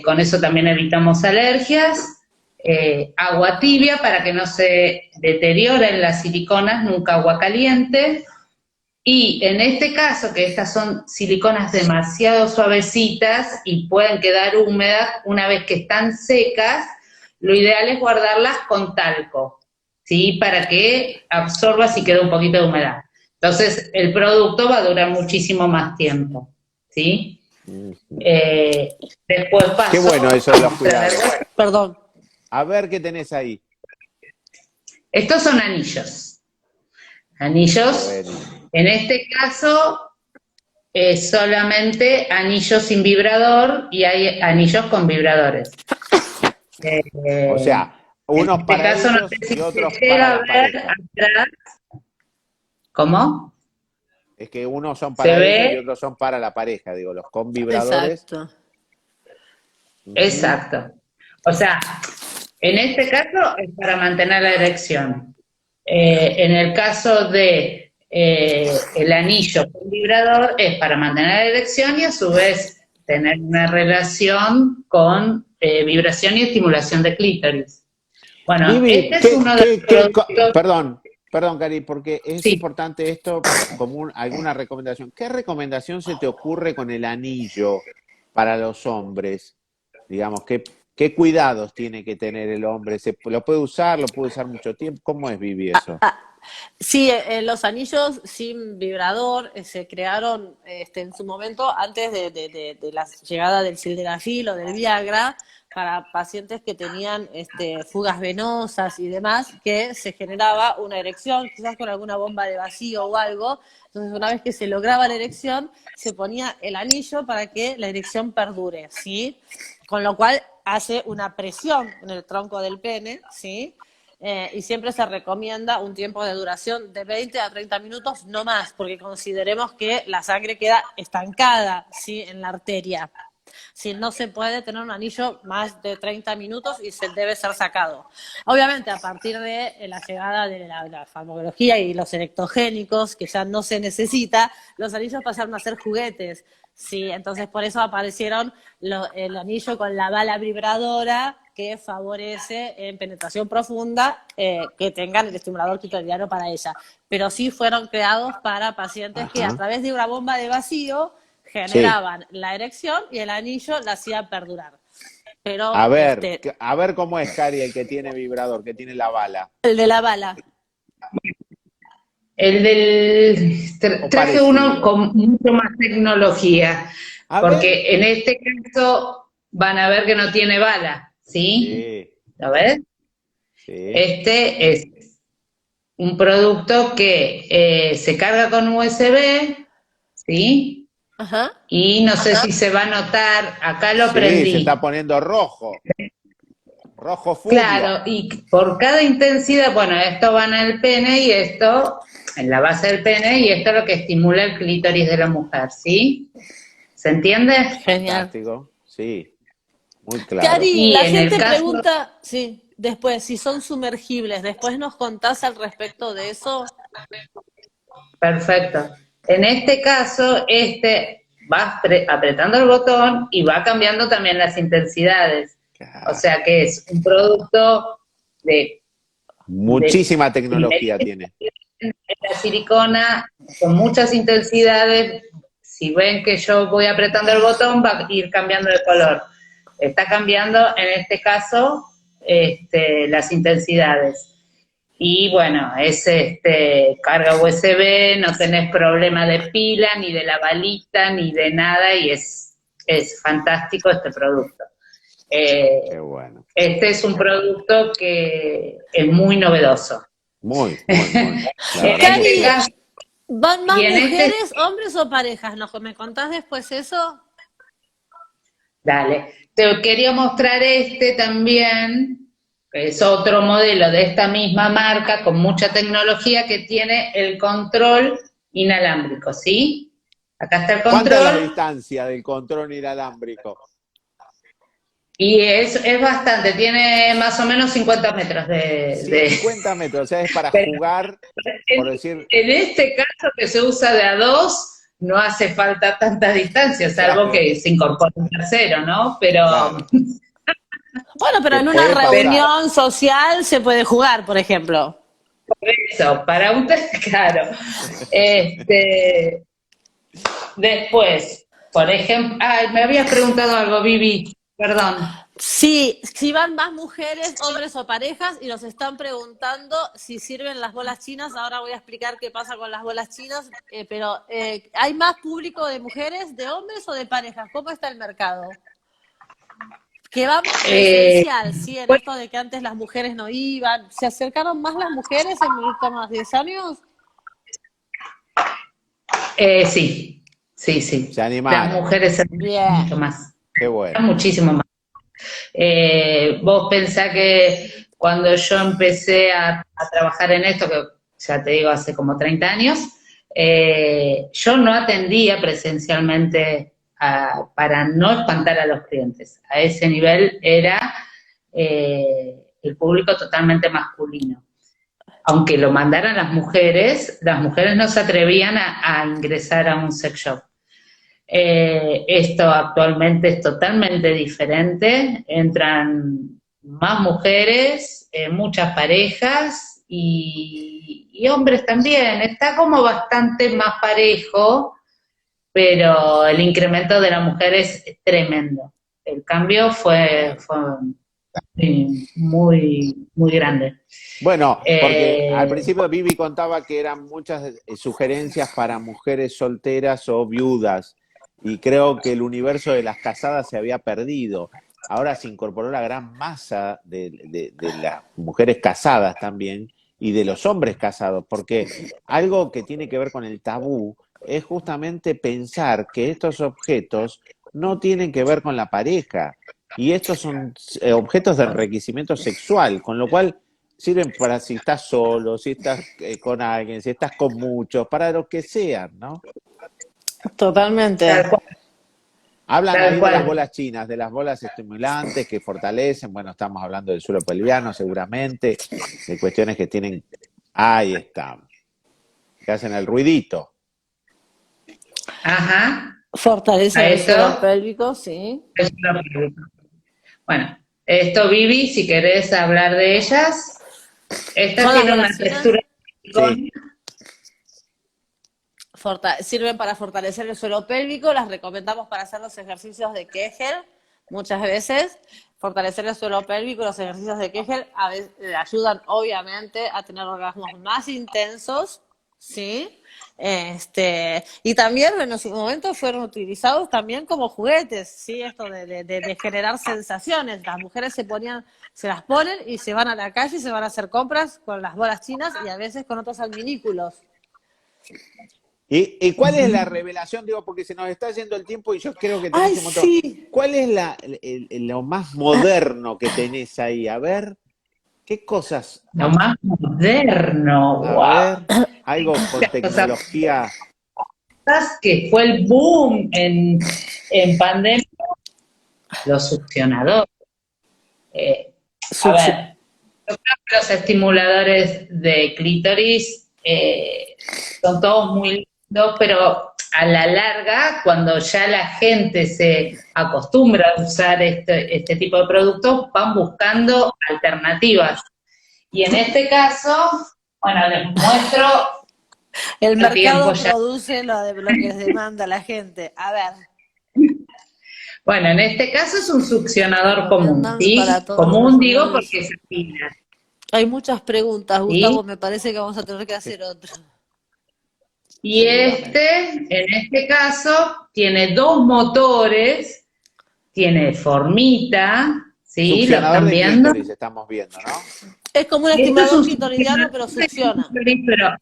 con eso también evitamos alergias, agua tibia para que no se deterioren las siliconas, nunca agua caliente, y en este caso, que estas son siliconas demasiado suavecitas y pueden quedar húmedas una vez que están secas, lo ideal es guardarlas con talco, ¿sí? Para que absorba si queda un poquito de humedad. Entonces, el producto va a durar muchísimo más tiempo, ¿sí? Después Qué paso bueno eso a de los mostrar. cuidados. Perdón. A ver qué tenés ahí. Estos son anillos. Anillos, Bueno. en este caso, solamente anillos sin vibrador y hay anillos con vibradores. O En sea, unos este para caso no ellos sé si y otros se para llega a la ver pareja. atrás. ¿Cómo? Es que unos son ¿Se para ella y ve? otros son para la pareja, digo, los con vibradores. Exacto. Ujú. Exacto. O sea, en este caso es para mantener la erección. En el caso de el anillo con vibrador es para mantener la erección y a su vez tener una relación con vibración y estimulación de clítoris. Bueno, Vivi, este es uno de los productos, perdón, Cari, porque es sí. importante esto como alguna recomendación. ¿Qué recomendación se te ocurre con el anillo para los hombres? Digamos, ¿qué cuidados tiene que tener el hombre? ¿Lo puede usar? ¿Lo puede usar mucho tiempo? ¿Cómo es, Vivi, eso? Sí, los anillos sin vibrador se crearon en su momento antes de la llegada del sildenafil o del Viagra para pacientes que tenían fugas venosas y demás, que se generaba una erección, quizás con alguna bomba de vacío o algo. Entonces, una vez que se lograba la erección, se ponía el anillo para que la erección perdure, ¿sí? Con lo cual hace una presión en el tronco del pene, ¿sí? Y siempre se recomienda un tiempo de duración de 20 a 30 minutos, no más, porque consideremos que la sangre queda estancada, ¿sí? En la arteria. Si no se puede tener un anillo más de 30 minutos y se debe ser sacado. Obviamente, a partir de la llegada de la farmacología y los electrogénicos, que ya no se necesita, los anillos pasaron a ser juguetes. Sí, entonces por eso aparecieron el anillo con la bala vibradora que favorece en penetración profunda que tengan el estimulador clitoriano para ella. Pero sí fueron creados para pacientes que a Ajá. través de una bomba de vacío Sí. generaban la erección y el anillo la hacía perdurar. Pero A ver cómo es, Cari, el que tiene vibrador, que tiene la bala. el de la bala. El O traje uno parecido. con mucho más tecnología, A ver. porque en este caso van a ver que no tiene bala, ¿sí? Sí, ¿Lo ves? sí. Este es un producto que se carga con USB, ¿sí? Ajá. Y no sé si se va a notar, acá lo Sí, se prendí. está poniendo rojo. Rojo furia. Claro, y por cada intensidad, bueno, esto va en el pene y esto en la base del pene y esto es lo que estimula el clítoris de la mujer, ¿sí? ¿Se entiende? Genial. Fantástico. Sí, muy claro. Cari, Y la en el gente caso, pregunta, sí, después, si son sumergibles, después nos contás al respecto de eso. perfecto. En este caso, va apretando el botón y va cambiando también las intensidades. O Claro. sea que es un producto de, de Muchísima tecnología tiene. la silicona con muchas intensidades. Si ven que yo voy apretando el botón, va a ir cambiando de color. Está cambiando, en este caso, las intensidades. Y bueno, es carga USB, no tenés problema de pila, ni de la balita, ni de nada, y es fantástico este producto. Qué bueno. Este es un producto que es muy novedoso. Muy, muy, muy. La En verdad que este Cari, sí. caso, ¿van y más en este, mujeres, hombres o parejas? ¿Me contás después eso? dale, te quería mostrar este también, que es otro modelo de esta misma marca con mucha tecnología que tiene el control inalámbrico, ¿sí? Acá está el ¿Cuánta es la control distancia del control inalámbrico? y es bastante, tiene más o menos 50 metros 50 metros, o sea, es para pero jugar, en, por decir, en este caso que se usa de a dos, no hace falta tanta distancia, salvo claro, que se incorpore un tercero, ¿no? Pero claro, Bueno, pero que en una puede pasar. reunión social se puede jugar, por ejemplo. eso, para un claro. Este, después, por ejemplo, ay, me habías preguntado algo, Vivi, perdón. Sí, si van más mujeres, hombres o parejas, y nos están preguntando si sirven las bolas chinas. Ahora voy a explicar qué pasa con las bolas chinas, pero ¿hay más público de mujeres, de hombres o de parejas? ¿Cómo está el mercado? Que vamos Eh, presencial, sí, en bueno, esto de que antes las mujeres no iban. ¿Se acercaron más las mujeres en los últimos 10 años? sí, sí, Se sí. Las animaron, mujeres se Bien. mucho más, qué bueno. muchísimo más. Vos pensás que cuando yo empecé a trabajar en esto, que ya te digo, hace como 30 años, Yo no atendía presencialmente para no espantar a los clientes. A ese nivel era el público totalmente masculino. Aunque lo mandaran las mujeres no se atrevían a ingresar a un sex shop. Esto actualmente es totalmente diferente, entran más mujeres, muchas parejas y hombres también. Está como bastante más parejo, pero el incremento de la mujer es tremendo. El cambio fue muy, muy grande. Bueno, porque al principio Vivi contaba que eran muchas sugerencias para mujeres solteras o viudas, y creo que el universo de las casadas se había perdido. Ahora se incorporó la gran masa de las mujeres casadas también y de los hombres casados, porque algo que tiene que ver con el tabú es justamente pensar que estos objetos no tienen que ver con la pareja, y estos son objetos de enriquecimiento sexual, con lo cual sirven para si estás solo, si estás con alguien, si estás con muchos, para lo que sean, ¿no? Totalmente. Tal cual. Hablan Tal ahí de cual. las bolas chinas, de las bolas estimulantes que fortalecen. Bueno, estamos hablando del suelo pelviano seguramente, de cuestiones que tienen, ahí está, que hacen el ruidito. Ajá. Fortalece A el eso. suelo pélvico, sí. Bueno, esto, Vivi, si querés hablar de ellas, esta ¿Son tiene las una bolas chinas? textura Sí. Sirven para fortalecer el suelo pélvico, las recomendamos para hacer los ejercicios de Kegel muchas veces. Fortalecer el suelo pélvico, los ejercicios de Kegel a veces, ayudan obviamente a tener orgasmos más intensos, ¿sí? Y también en su momento fueron utilizados también como juguetes, ¿sí? Esto de generar sensaciones. Las mujeres se las ponen y se van a la calle y se van a hacer compras con las bolas chinas y a veces con otros adminículos. ¿Y cuál es la revelación? Digo, porque se nos está yendo el tiempo y yo creo que tenés ¡Ay, un montón. sí! ¿Cuál es lo más moderno que tenés ahí? A ver, ¿qué cosas? Lo más moderno, A wow. ver, algo con tecnología. Que fue el boom en pandemia, los succionadores. A ver, yo creo que los estimuladores de clítoris son todos muy lindos, pero a la larga, cuando ya la gente se acostumbra a usar este tipo de productos, van buscando alternativas. Y en este caso, bueno, les muestro. El mercado Ya. produce lo que les demanda la gente. A ver. Bueno, en este caso es un succionador común, ¿sí? Común digo porque se afina. Hay muchas preguntas, ¿Sí? Gustavo, me parece que vamos a tener que hacer otro. Y en este caso, tiene dos motores, tiene formita, ¿sí? ¿Lo Succionador están de viendo? clítoris estamos viendo, ¿no? Es como un estimulador clitoridiano, pero succiona. Pero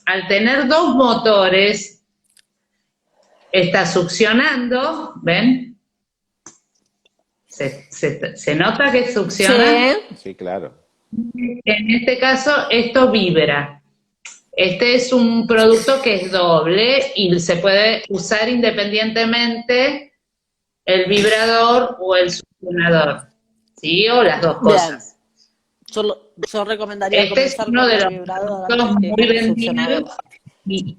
al tener dos motores, está succionando, ¿ven? ¿Se nota que succiona? Sí. Sí, claro. En este caso, esto vibra. Este es un producto que es doble y se puede usar independientemente el vibrador o el succionador, ¿sí? O las dos cosas. Yo recomendaría comenzar uno con de el los vibrador productos antes que muy con el succionador. vendidos y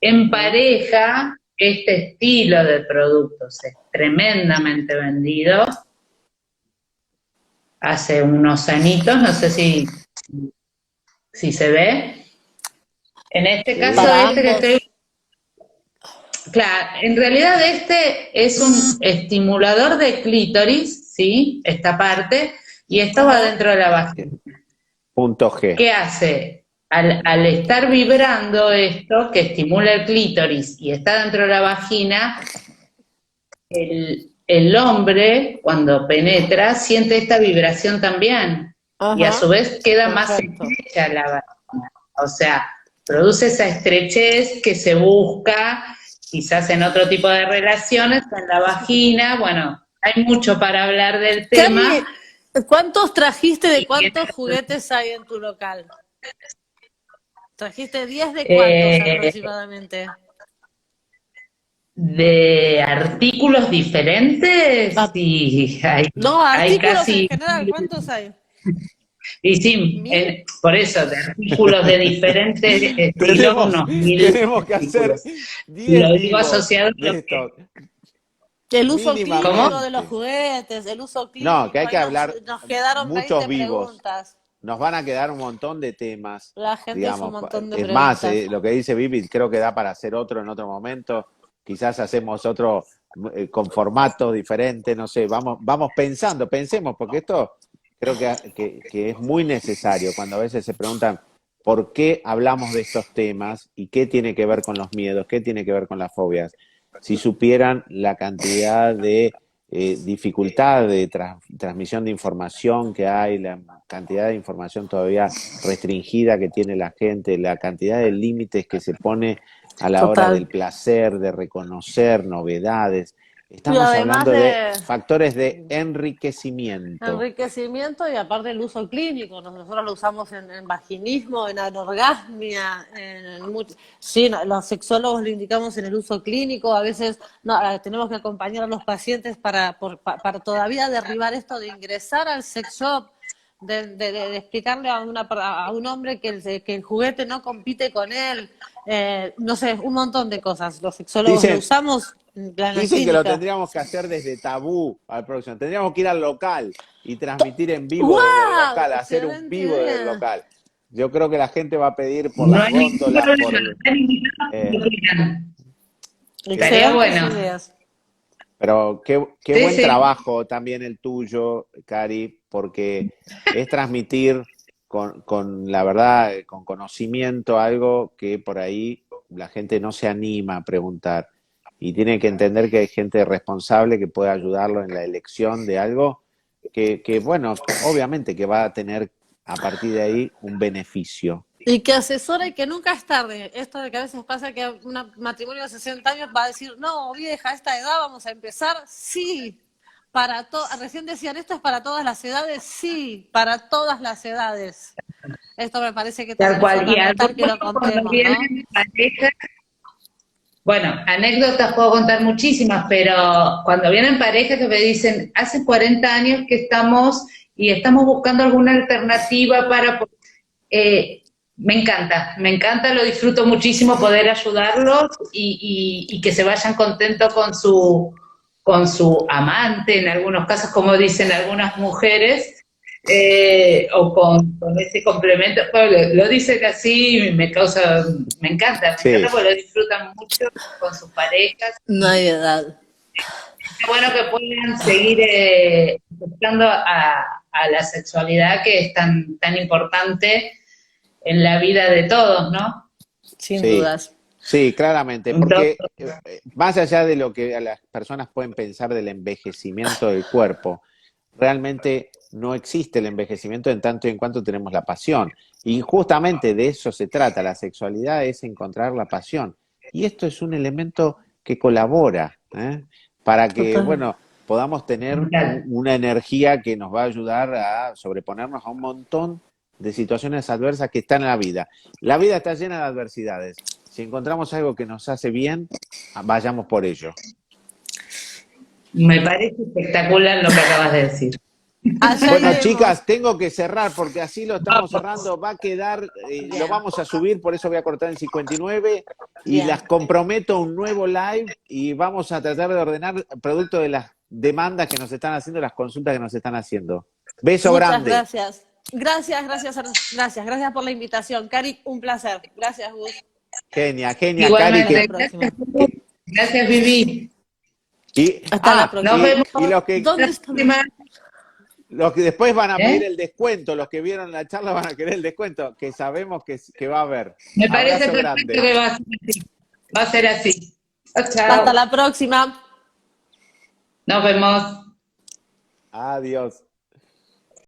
en pareja este estilo de productos es tremendamente vendido. Hace unos añitos, no sé si se ve. En este caso, Para que ambos. estoy. Claro, en realidad este es un estimulador de clítoris, ¿sí? Esta parte, y esto va dentro de la vagina. Punto G. ¿Qué hace? Al estar vibrando esto, que estimula el clítoris y está dentro de la vagina, el hombre, cuando penetra, siente esta vibración también. Ajá. Y a su vez queda Perfecto. más estrecha la vagina. O sea, produce esa estrechez que se busca quizás en otro tipo de relaciones, en la vagina. Bueno, hay mucho para hablar del tema. ¿Cuántos trajiste de cuántos juguetes hay en tu local? ¿Trajiste 10 de cuántos Eh, aproximadamente? de artículos diferentes Ah, y no, hay artículos en casi, general, ¿cuántos hay? y sí, ¿1000? por eso, de artículos de diferentes estilos, Tenemos, unos 1000 tenemos que hacer artículos. 10 Lo digo vivos asociado a de lo que... esto, El uso clínico ¿Cómo? de los mínimamente. juguetes, el uso No, que clínico, hay ahí que nos, hablar nos quedaron muchos 20 vivos. preguntas. Nos van a quedar un montón de temas, La gente hizo un digamos. montón de Es más, preguntas. lo que dice Vivi creo que da para hacer otro en otro momento. Quizás hacemos otro con formatos diferentes, no sé, vamos pensando, pensemos, porque esto creo que es muy necesario cuando a veces se preguntan por qué hablamos de estos temas y qué tiene que ver con los miedos, qué tiene que ver con las fobias. Si supieran la cantidad de dificultad de transmisión de información que hay, la cantidad de información todavía restringida que tiene la gente, la cantidad de límites que se pone a la hora Total. del placer, de reconocer novedades. Y Estamos además hablando de de factores de enriquecimiento. enriquecimiento y aparte el uso clínico, nosotros lo usamos en vaginismo, en anorgasmia, sí, los sexólogos lo indicamos en el uso clínico, a veces no, tenemos que acompañar a los pacientes para todavía derribar esto de ingresar al sex shop, de explicarle a un hombre que el juguete no compite con él, no sé, un montón de cosas. Los sexólogos lo Dicen, usamos en la dicen que lo clínica. tendríamos que hacer desde tabú al próximo. Tendríamos que ir al local y transmitir en vivo desde el ¡Wow! local, hacer un Excelente vivo desde el idea. local. Yo creo que la gente va a pedir por No las hay ningún góndolas, problema, están invitados eh, cuando quieran. Estaría Excelentes bueno. ideas. pero qué Sí, buen sí. trabajo también el tuyo, Cari, porque es transmitir con la verdad, con conocimiento, algo que por ahí la gente no se anima a preguntar. Y tiene que entender que hay gente responsable que puede ayudarlo en la elección de algo bueno, obviamente que va a tener a partir de ahí un beneficio. Y que asesora y que nunca es tarde. Esto de que a veces pasa que un matrimonio de 60 años va a decir, no, vieja, a esta edad vamos a empezar. Sí, recién decían, ¿esto es para todas las edades? Sí, para todas las edades. Esto me parece que Tal también es cual. Y fundamental que además lo cuando contemos, ¿no? vienen parejas, bueno, anécdotas puedo contar muchísimas, pero cuando vienen parejas que me dicen, hace 40 años que estamos y estamos buscando alguna alternativa para... me encanta, lo disfruto muchísimo poder ayudarlos y que se vayan contentos con su amante, en algunos casos, como dicen algunas mujeres, o con ese complemento. Bueno, lo dicen así, me encanta Sí, porque lo disfrutan mucho con sus parejas. No hay edad. Qué bueno que puedan seguir aceptando a la sexualidad que es tan importante en la vida de todos, ¿no? Sin sí, dudas. sí, claramente, Entonces, porque más allá de lo que a las personas pueden pensar del envejecimiento del cuerpo, realmente no existe el envejecimiento en tanto y en cuanto tenemos la pasión. Y justamente de eso se trata, la sexualidad es encontrar la pasión. Y esto es un elemento que colabora, para que, Total. bueno, podamos tener una energía que nos va a ayudar a sobreponernos a un montón de situaciones adversas que están en la vida. La vida está llena de adversidades. Si encontramos algo que nos hace bien, vayamos por ello. me parece espectacular lo que acabas de decir. Allá Bueno, iremos. chicas, tengo que cerrar porque así lo estamos cerrando. Va a quedar, lo Bien, vamos a subir, por eso voy a cortar en 59 y bien. las comprometo a un nuevo live y vamos a tratar de ordenar producto de las demandas que nos están haciendo, las consultas que nos están haciendo. Beso Muchas grande. gracias. Gracias por la invitación. Cari, un placer. Gracias, Gus. Genia, genia, Cari. Hasta la Igualmente, próxima. gracias Vivi. Hasta la Nos próxima. vemos Y ¿Dónde la estamos? próxima. los que después van a pedir ¿Eh? el descuento, los que vieron la charla van a querer el descuento, que sabemos que va a haber. Me parece Abrazo perfecto grande. que va a ser así. Va a ser así. Chao, Hasta chao. la próxima. Nos vemos. Adiós.